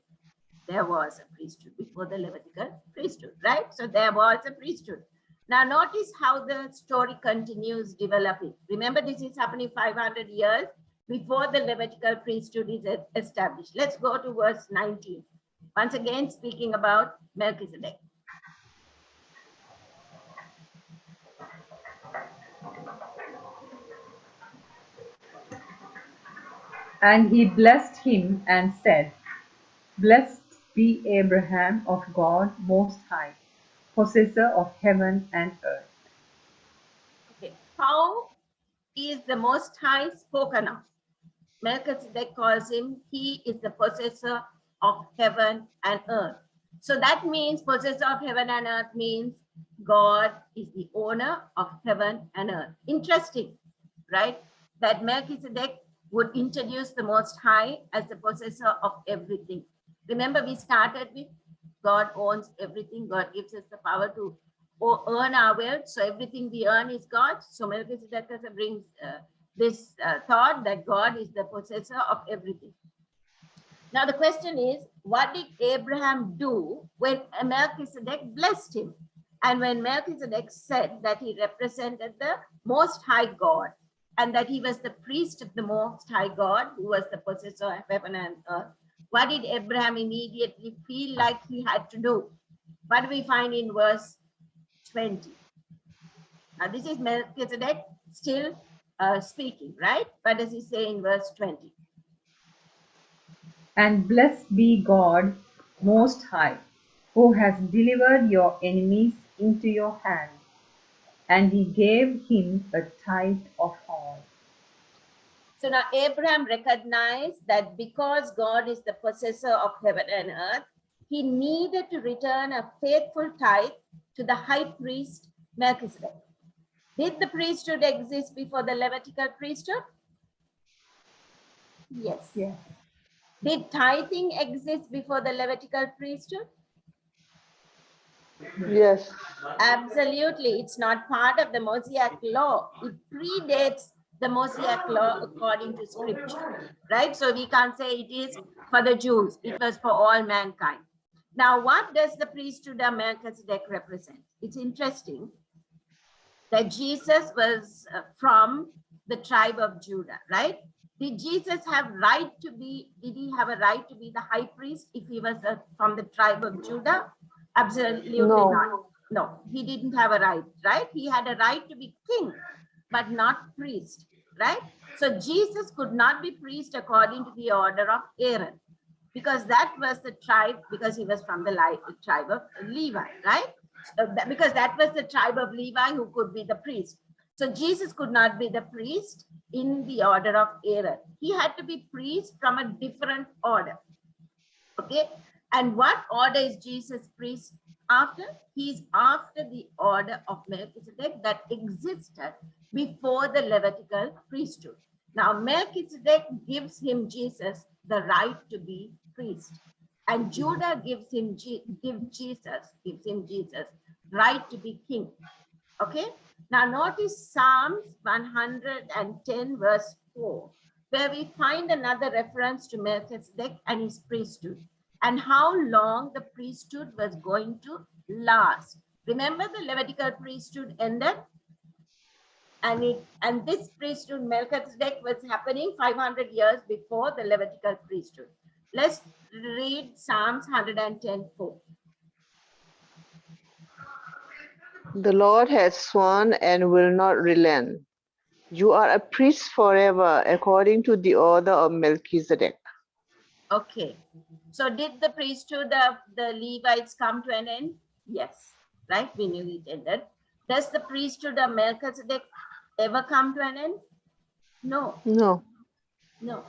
There was a priesthood before the Levitical priesthood, right? So there was a priesthood. Now notice how the story continues developing. Remember, this is happening 500 years before the Levitical priesthood is established. Let's go to verse 19. Once again, speaking about Melchizedek. And he blessed him and said, Blessed be Abraham of God Most High, possessor of heaven and earth. Okay. How is the Most High spoken of? Melchizedek calls him, he is the possessor of heaven and earth. So that means possessor of heaven and earth means God is the owner of heaven and earth. Interesting, right? That Melchizedek would introduce the Most High as the possessor of everything. Remember, we started with God owns everything. God gives us the power to earn our wealth. So everything we earn is God. So Melchizedek brings this thought that God is the possessor of everything. Now the question is, what did Abraham do when Melchizedek blessed him? And when Melchizedek said that he represented the Most High God and that he was the priest of the Most High God, who was the possessor of heaven and earth, what did Abraham immediately feel like he had to do? What do we find in verse 20? Now this is Melchizedek still speaking, right? What does he say in verse 20? And blessed be God Most High, who has delivered your enemies into your hand. And he gave him a tithe of all. So now Abraham recognized that because God is the possessor of heaven and earth, he needed to return a faithful tithe to the high priest Melchizedek. Did the priesthood exist before the Levitical priesthood? Yes. Yes. Did tithing exist before the Levitical priesthood? Yes. Absolutely. It's not part of the Mosaic law. It predates the Mosaic law according to scripture, right? So we can't say it is for the Jews. It was for all mankind. Now, what does the priesthood of Melchizedek represent? It's interesting that Jesus was from the tribe of Judah, right? Did Jesus have right to be, did he have a right to be the high priest if he was from the tribe of Judah? Absolutely No. not. No, he didn't have a right? He had a right to be king, but not priest, right? So Jesus could not be priest according to the order of Aaron, because that was the tribe, because he was from the tribe of Levi, right? Because that was the tribe of Levi who could be the priest. So Jesus could not be the priest in the order of Aaron. He had to be priest from a different order. Okay. And what order is Jesus priest after? He's after the order of Melchizedek that existed before the Levitical priesthood. Now Melchizedek gives him Jesus the right to be priest, and Judah gives him Jesus right to be king. Okay. Now notice Psalms 110 verse 4, where we find another reference to Melchizedek and his priesthood and how long the priesthood was going to last. Remember, the Levitical priesthood ended, and this priesthood Melchizedek was happening 500 years before the Levitical priesthood. Let's read Psalms 110:4. The Lord has sworn and will not relent. You are a priest forever, according to the order of Melchizedek. Okay. So did the priesthood of the Levites come to an end? Yes. Right? We knew it ended. Does the priesthood of Melchizedek ever come to an end? No. No. No.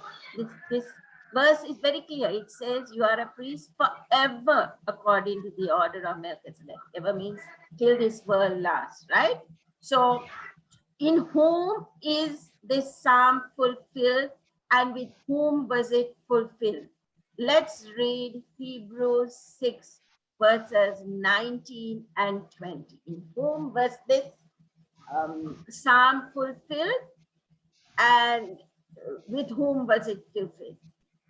This verse is very clear. It says you are a priest forever according to the order of Melchizedek. Ever means till this world lasts, right? So in whom is this psalm fulfilled, and with whom was it fulfilled? Let's read Hebrews 6 verses 19 and 20. In whom was this psalm fulfilled, and with whom was it fulfilled?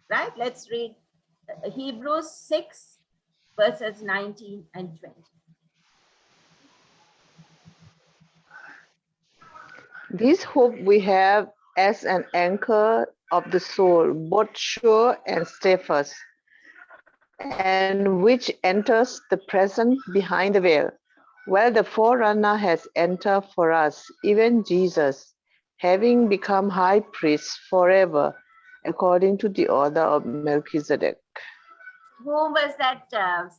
Right? Let's read Hebrews 6 verses 19 and 20. This hope we have as an anchor of the soul, both sure and steadfast, and which enters the present behind the veil, while the forerunner has entered for us, even Jesus, having become high priest forever, according to the order of Melchizedek. Whom was that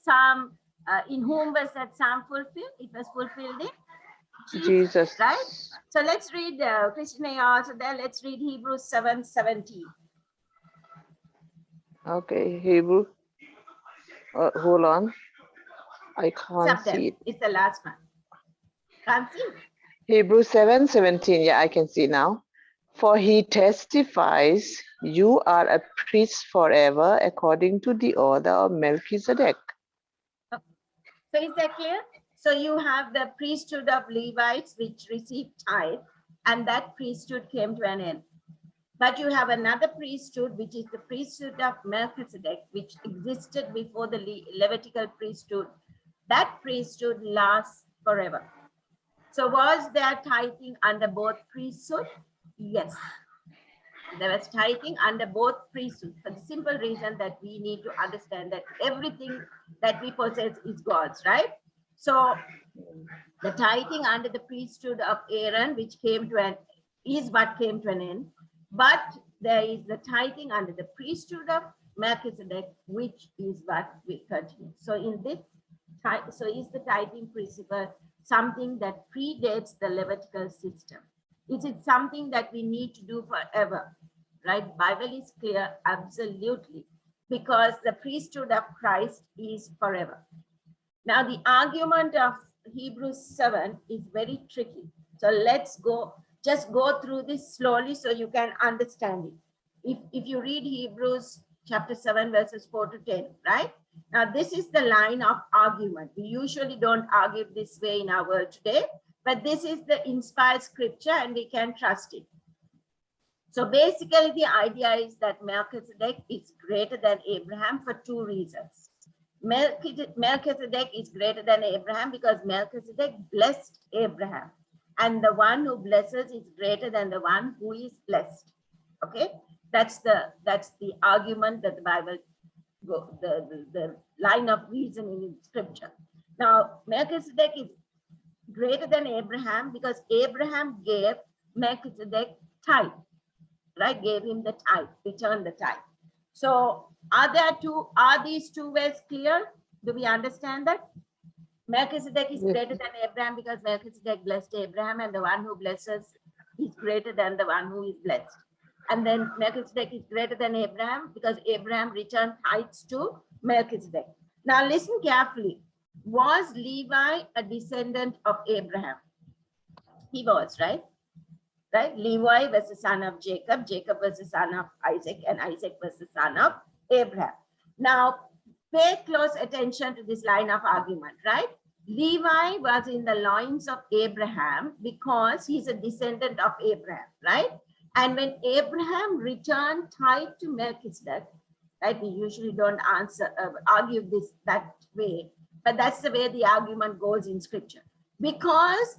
psalm? In whom was that psalm fulfilled? It was fulfilled in Jesus, right? So let's read Krishna also there. Let's read Hebrews 7:17. Okay, Hebrew. Hold on. I can't see it. It's the last one. Can't see? Hebrews 7:17. Yeah, I can see now. For he testifies, you are a priest forever, according to the order of Melchizedek. So is that clear? So you have the priesthood of Levites, which received tithe, and that priesthood came to an end. But you have another priesthood, which is the priesthood of Melchizedek, which existed before the Levitical priesthood. That priesthood lasts forever. So was there tithing under both priesthood? Yes. There was tithing under both priesthoods for the simple reason that we need to understand that everything that we possess is God's, right? So the tithing under the priesthood of Aaron, which came to an is what came to an end, but there is the tithing under the priesthood of Melchizedek, which is what will continue. So in this, so is the tithing principle something that predates the Levitical system? Is it something that we need to do forever? Right? Bible is clear, absolutely, because the priesthood of Christ is forever. Now the argument of Hebrews 7 is very tricky. So let's just go through this slowly so you can understand it. If you read Hebrews chapter 7 verses 4 to 10, right? Now this is the line of argument. We usually don't argue this way in our world today, but this is the inspired scripture and we can trust it. So basically the idea is that Melchizedek is greater than Abraham for two reasons. Melchizedek is greater than Abraham because Melchizedek blessed Abraham, and the one who blesses is greater than the one who is blessed. Okay, that's the argument that the Bible, the line of reasoning in scripture. Now Melchizedek is greater than Abraham because Abraham gave Melchizedek tithe, right? Gave him the tithe, returned the tithe. So are these two ways clear? Do we understand that? Melchizedek is greater than Abraham because Melchizedek blessed Abraham, and the one who blesses is greater than the one who is blessed. And then Melchizedek is greater than Abraham because Abraham returned tithes to Melchizedek. Now listen carefully. Was Levi a descendant of Abraham? He was, right? Right? Levi was the son of Jacob. Jacob was the son of Isaac, and Isaac was the son of Abraham. Now, pay close attention to this line of argument, right? Levi was in the loins of Abraham because he's a descendant of Abraham, right? And when Abraham returned tithe to Melchizedek, right? We usually don't argue this that way, but that's the way the argument goes in scripture. Because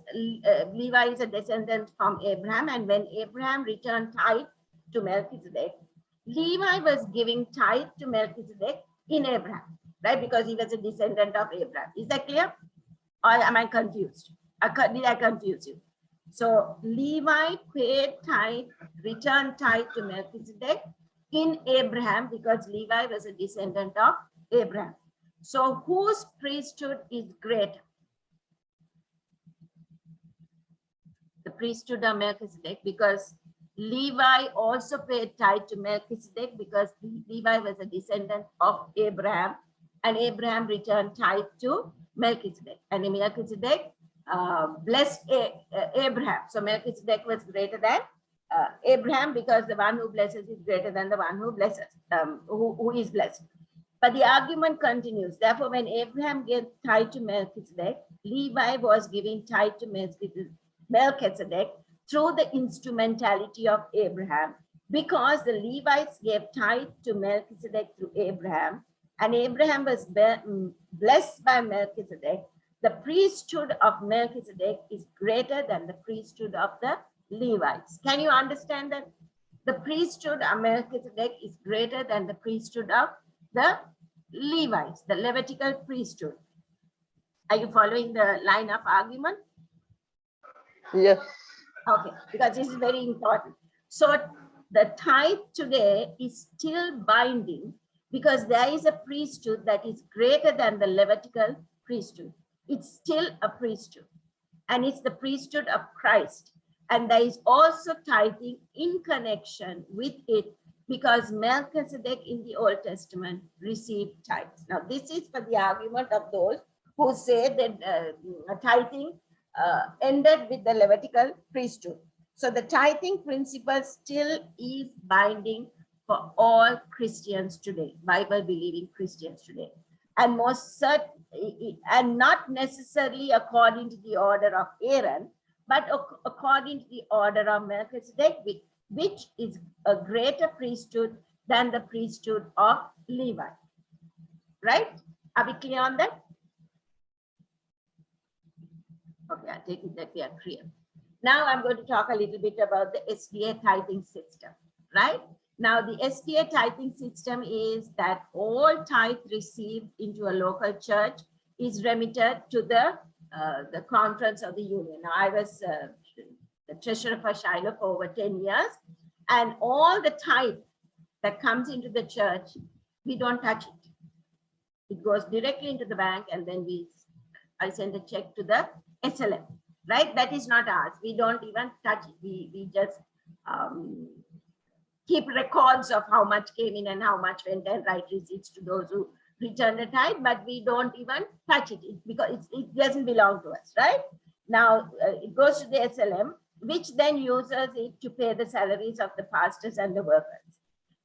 Levi is a descendant from Abraham, and when Abraham returned tithe to Melchizedek, Levi was giving tithe to Melchizedek in Abraham, right? Because he was a descendant of Abraham. Is that clear? Or am I confused? Did I confuse you? So Levi paid tithe, returned tithe to Melchizedek in Abraham because Levi was a descendant of Abraham. So whose priesthood is greater? The priesthood of Melchizedek, because Levi also paid tithe to Melchizedek because Levi was a descendant of Abraham, and Abraham returned tithe to Melchizedek, and Melchizedek blessed Abraham. So Melchizedek was greater than Abraham because the one who blesses is greater than the one who blesses, who is blessed. But the argument continues. Therefore, when Abraham gave tithe to Melchizedek, Levi was giving tithe to Melchizedek through the instrumentality of Abraham, because the Levites gave tithe to Melchizedek through Abraham, and Abraham was blessed by Melchizedek. The priesthood of Melchizedek is greater than the priesthood of the Levites. Can you understand that? The priesthood of Melchizedek is greater than the priesthood of the Levites, the Levitical priesthood. Are you following the line of argument? Yes. Okay, because this is very important. So the tithe today is still binding because there is a priesthood that is greater than the Levitical priesthood. It's still a priesthood, and it's the priesthood of Christ. And there is also tithing in connection with it because Melchizedek in the Old Testament received tithes. Now, this is for the argument of those who say that tithing ended with the Levitical priesthood. So the tithing principle still is binding for all Christians today, Bible-believing Christians today. And most and not necessarily according to the order of Aaron, but according to the order of Melchizedek, which is a greater priesthood than the priesthood of Levi. Right? Are we clear on that? Okay, I take it that we are clear. Now I'm going to talk a little bit about the SDA tithing system, right? Now the SDA tithing system is that all tithe received into a local church is remitted to the conference of the union. Now I was the treasurer for Shiloh for over 10 years, and all the tithe that comes into the church, we don't touch it. It goes directly into the bank, and then I send a check to the SLM, right? That is not ours. We don't even touch it. We just keep records of how much came in and how much went, and write receipts to those who return the tithe, but we don't even touch it because it doesn't belong to us, right? Now it goes to the SLM, which then uses it to pay the salaries of the pastors and the workers.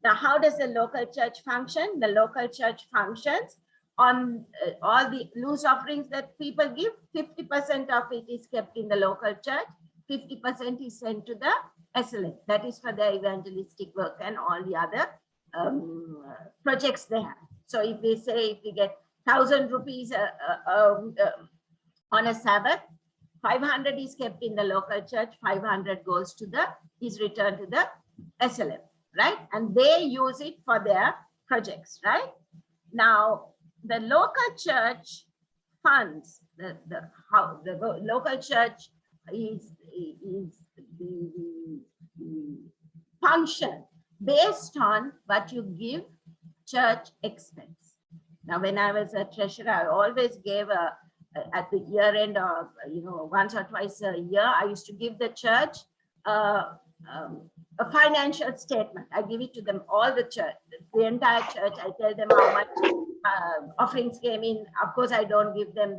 Now, how does the local church function? The local church functions on all the loose offerings that people give. 50% of it is kept in the local church, 50% is sent to the SLM. That is for their evangelistic work and all the other projects they have. So if they say if we get 1,000 rupees on a Sabbath, 500 is kept in the local church, 500 is returned to the SLM, right? And they use it for their projects, right? Now, the local church funds, the local church is the function based on what you give church expense. Now, when I was a treasurer, I always gave at the year end, or once or twice a year, I used to give the church a financial statement. I give it to them, all the church, the entire church. I tell them how much offerings came in. Of course, I don't give them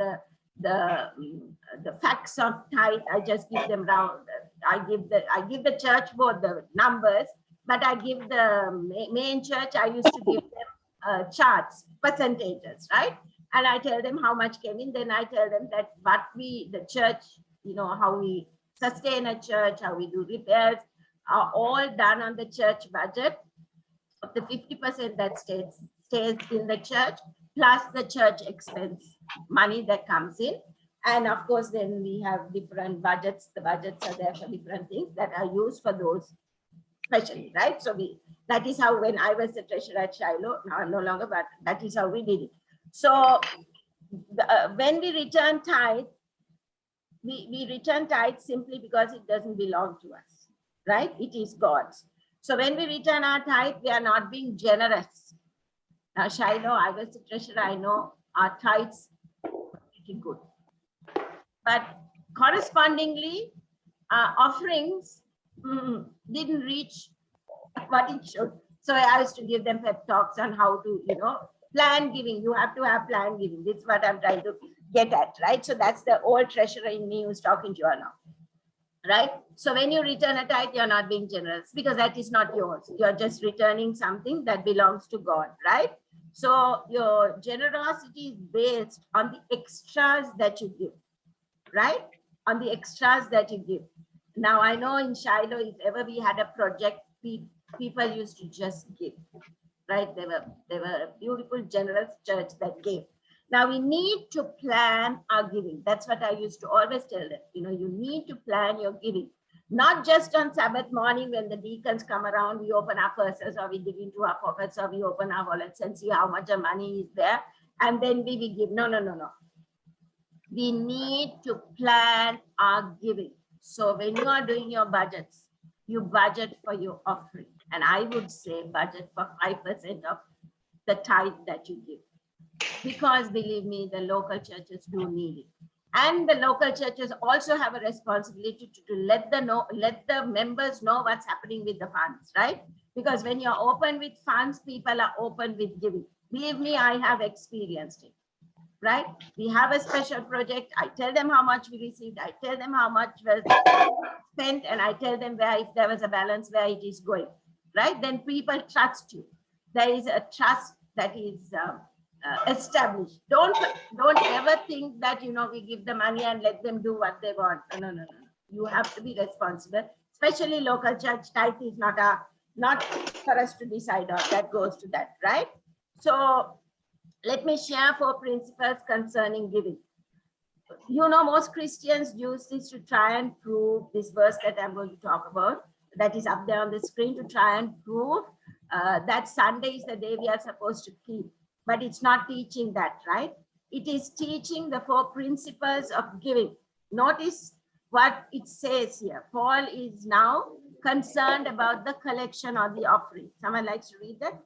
the facts of tithe. I just give them round. I give the church both the numbers, but I give the main church, I used to give them charts, percentages, right? And I tell them how much came in. Then I tell them that what the church, how we sustain a church, how we do repairs, are all done on the church budget of the 50% that stays in the church, plus the church expense money that comes in. And of course, then we have different budgets. The budgets are there for different things that are used for those especially, right? So that is how, when I was the treasurer at Shiloh, now no longer, but that is how we did it. So when we return tithe, we return tithe simply because it doesn't belong to us, right? It is God's. So when we return our tithe, we are not being generous. Now, Shiloh, I was the treasurer, I know our tithes are pretty good. But correspondingly, our offerings didn't reach what it should. So I used to give them pep talks on how to, plan giving. You have to have plan giving. This is what I'm trying to get at, right? So that's the old treasurer in me who's talking to you now, right? So when you return a tithe, you're not being generous because that is not yours. You're just returning something that belongs to God, right? So your generosity is based on the extras that you give, right? On the extras that you give. Now, I know in Shiloh, if ever we had a project, people used to just give, right? They were a beautiful, generous church that gave. Now, we need to plan our giving. That's what I used to always tell them. You need to plan your giving. Not just on Sabbath morning when the deacons come around, we open our purses or we dig into our pockets or we open our wallets and see how much money is there. And then we give. No. We need to plan our giving. So when you are doing your budgets, you budget for your offering. And I would say budget for 5% of the tithe that you give. Because believe me, the local churches do need it. And the local churches also have a responsibility to let the members know what's happening with the funds, right? Because when you're open with funds, people are open with giving. Believe me, I have experienced it, right? We have a special project. I tell them how much we received. I tell them how much was spent, and I tell them if there was a balance, where it is going, right? Then people trust you. There is a trust that is establish. Don't ever think that, you know, we give the money and let them do what they want. No, no, no, no. You have to be responsible, especially local church. Tithe is not for us to decide on. That goes to that, right? So let me share 4 principles concerning giving. You know, most Christians use this to try and prove this verse that I'm going to talk about, that is up there on the screen, to try and prove that Sunday is the day we are supposed to keep. But it's not teaching that, right? It is teaching the 4 principles of giving. Notice what it says here. Paul is now concerned about the collection or the offering. Someone likes to read that?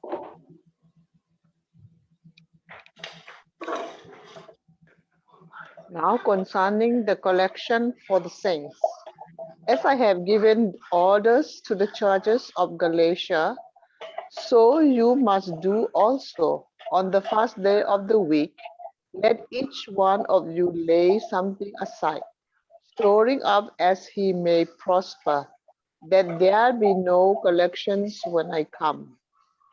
Now concerning the collection for the saints, as I have given orders to the churches of Galatia, so you must do also. On the first day of the week, let each one of you lay something aside, storing up as he may prosper, that there be no collections when I come.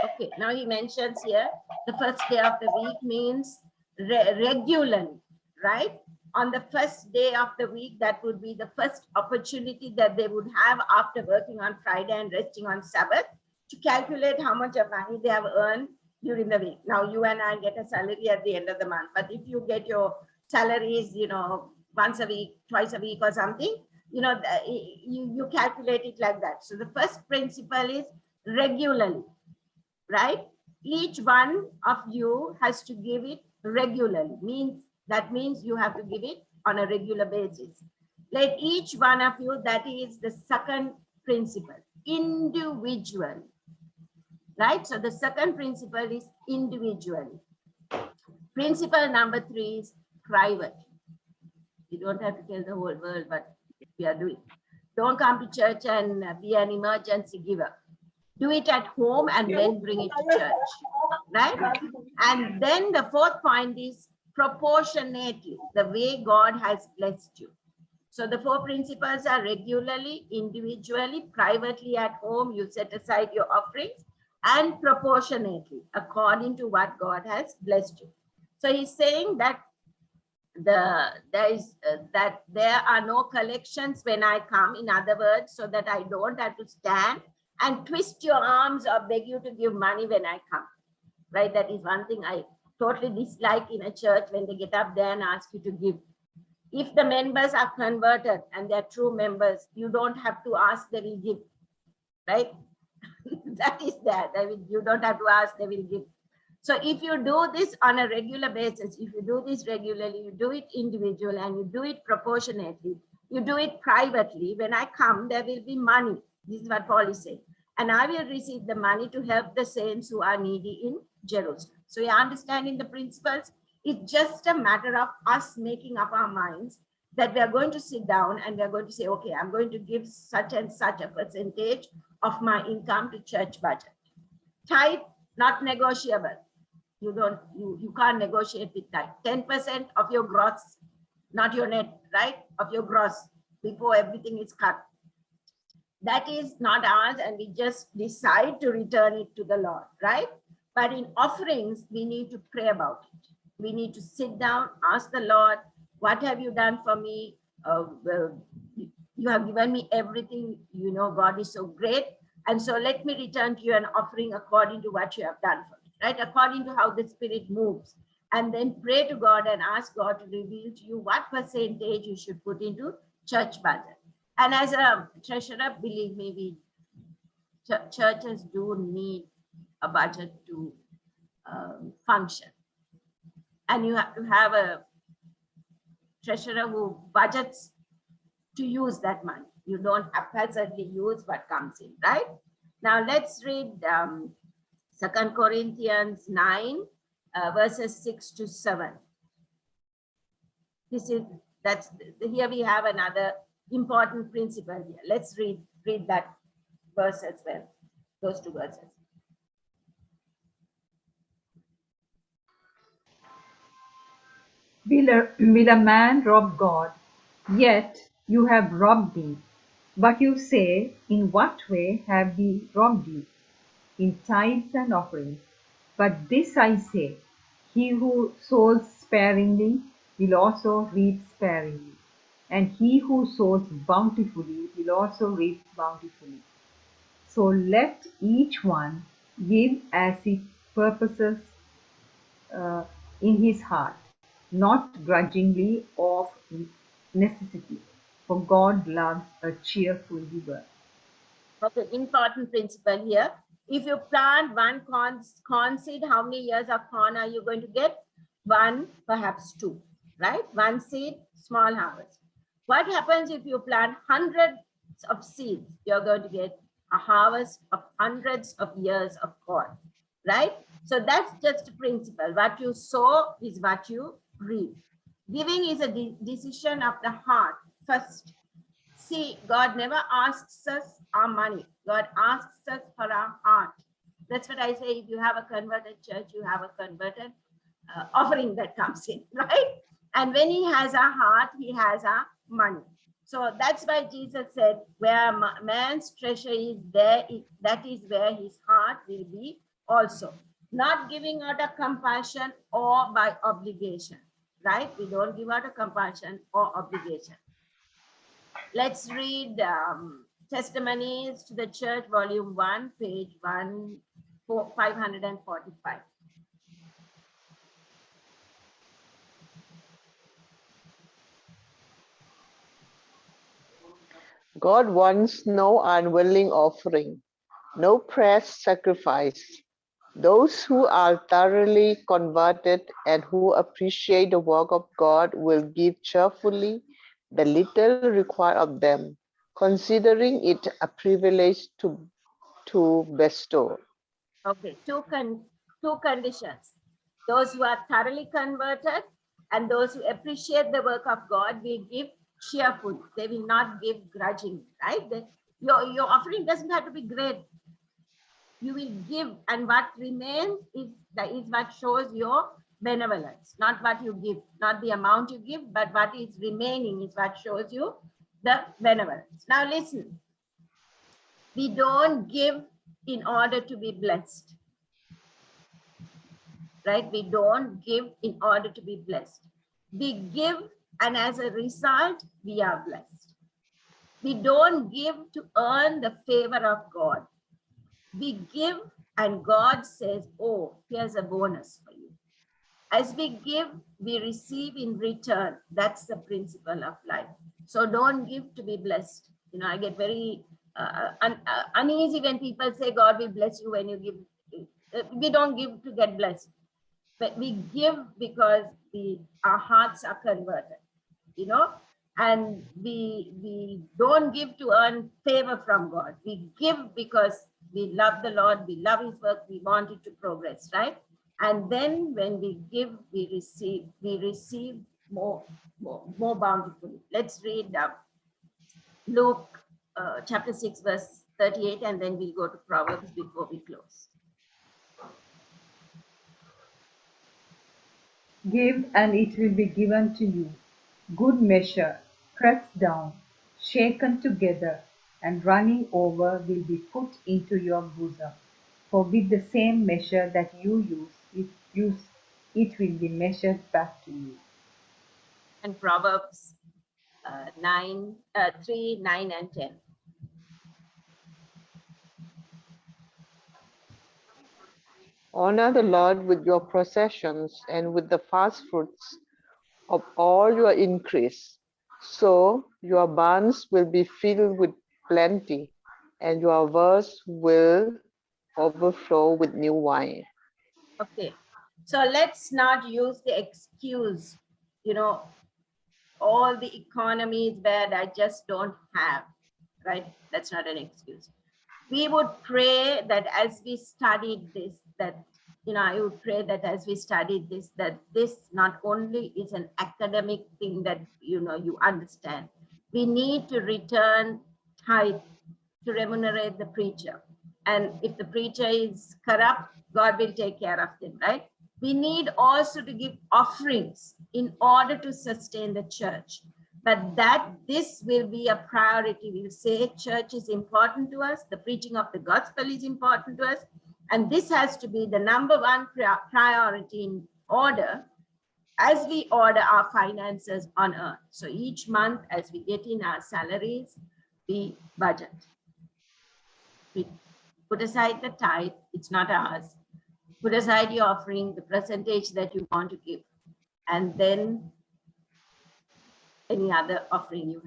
Okay, now he mentions here the first day of the week means regularly, right? On the first day of the week, that would be the first opportunity that they would have after working on Friday and resting on Sabbath, to calculate how much of money they have earned during the week. Now, you and I get a salary at the end of the month, but if you get your salaries, you know, once a week, twice a week or something, you know, you calculate it like that. So the first principle is regularly, right? Each one of you has to give it regularly. That means you have to give it on a regular basis. Let each one of you, that is the second principle, individually, right? So the second principle is individually. Principle number 3 is private. You don't have to tell the whole world, but we are doing. Don't come to church and be an emergency giver. Do it at home and then bring it to church, right? And then the 4th point is proportionately, the way God has blessed you. So the 4 principles are regularly, individually, privately at home, you set aside your offerings, and proportionately, according to what God has blessed you. So he's saying that that there are no collections when I come, in other words, so that I don't have to stand and twist your arms or beg you to give money when I come, right? That is one thing I totally dislike in a church, when they get up there and ask you to give. If the members are converted and they're true members, you don't have to ask, they will give, right? That is that. You don't have to ask, they will give. So if you do this on a regular basis, if you do this regularly, you do it individually and you do it proportionately, you do it privately, when I come, there will be money. This is what Paul is saying. And I will receive the money to help the saints who are needy in Jerusalem. So you're understanding the principles? It's just a matter of us making up our minds that we are going to sit down and we are going to say, okay, I'm going to give such and such a percentage of my income to church budget. Tithe, not negotiable. You can't negotiate with tithe. 10% of your gross, not your net, right? Of your gross, before everything is cut. That is not ours, and we just decide to return it to the Lord, right? But in offerings, we need to pray about it. We need to sit down, ask the Lord, what have you done for me? You have given me everything. You know, God is so great. And so let me return to you an offering according to what you have done for me, right? According to how the Spirit moves. And then pray to God and ask God to reveal to you what percentage you should put into church budget. And as a treasurer, believe me, churches do need a budget to function. And you have to have a treasurer who budgets to use that money. You don't haphazardly use what comes in, right? Now let's read 2 Corinthians 9, verses 6 to 7. Here we have another important principle here. Let's read that verse as well, those 2 verses. Will a man rob God? Yet you have robbed me. But you say, in what way have we robbed you? In tithes and offerings. But this I say, He who sows sparingly will also reap sparingly, and he who sows bountifully will also reap bountifully. So let each one give as he purposes uh, in his heart, not grudgingly or of necessity, for God loves a cheerful giver. Okay, important principle here. If you plant one corn seed, how many years of corn are you going to get? One, perhaps two, right? One seed, small harvest. What happens if you plant hundreds of seeds? You're going to get a harvest of hundreds of years of corn, right? So that's just a principle. What you sow is what you reap. Giving is a decision of the heart first. See, God never asks us our money. God asks us for our heart. That's what I say. If you have a converted church, you have a converted offering that comes in, right? And when he has a heart, he has a money. So that's why Jesus said, where man's treasure is, there, that is where his heart will be also. Not giving out of compassion or by obligation, right? We don't give out of compassion or obligation. Let's read Testimonies to the Church, Volume 1, page 545. God wants no unwilling offering, no pressed sacrifice. Those who are thoroughly converted and who appreciate the work of God will give cheerfully the little required of them, considering it a privilege to bestow. Okay, two conditions. Those who are thoroughly converted and those who appreciate the work of God will give cheerfully. They will not give grudgingly, right? Your offering doesn't have to be great. You will give, and what remains is what shows your benevolence, not what you give, not the amount you give, but what is remaining is what shows you the benevolence. Now listen, we don't give in order to be blessed, right? We don't give in order to be blessed. We give, and as a result, we are blessed. We don't give to earn the favor of God. We give, and God says, oh, here's a bonus for you. As we give, we receive in return. That's the principle of life. So don't give to be blessed. You know, I get very uneasy when people say God will bless you when you give. We don't give to get blessed, but we give because our hearts are converted, you know, and we don't give to earn favor from God. We give because we love the Lord, we love his work, we want it to progress, right? And then when we give, we receive more bountifully. Let's read Luke chapter 6, verse 38, and then we'll go to Proverbs before we close. Give, and it will be given to you. Good measure, pressed down, shaken together, and running over will be put into your bosom. For with the same measure that you use, it will be measured back to you. And Proverbs 3, 9, and 10. Honor the Lord with your possessions and with the first fruits of all your increase. So your barns will be filled with plenty, and your wells will overflow with new wine. Okay, so let's not use the excuse, you know, all the economy is bad, I just don't have, right? That's not an excuse. We would pray that as we studied this, that, you know, I would pray that as we studied this, that this not only is an academic thing that, you know, you understand. We need to return tithe to remunerate the preacher. And if the preacher is corrupt, God will take care of them, right? We need also to give offerings in order to sustain the church. But that this will be a priority. We'll say church is important to us. The preaching of the gospel is important to us. And this has to be the number one priority order as we order our finances on earth. So each month as we get in our salaries, we budget. We put aside the tithe, it's not ours. Put aside your offering, the percentage that you want to give, and then any other offering you have.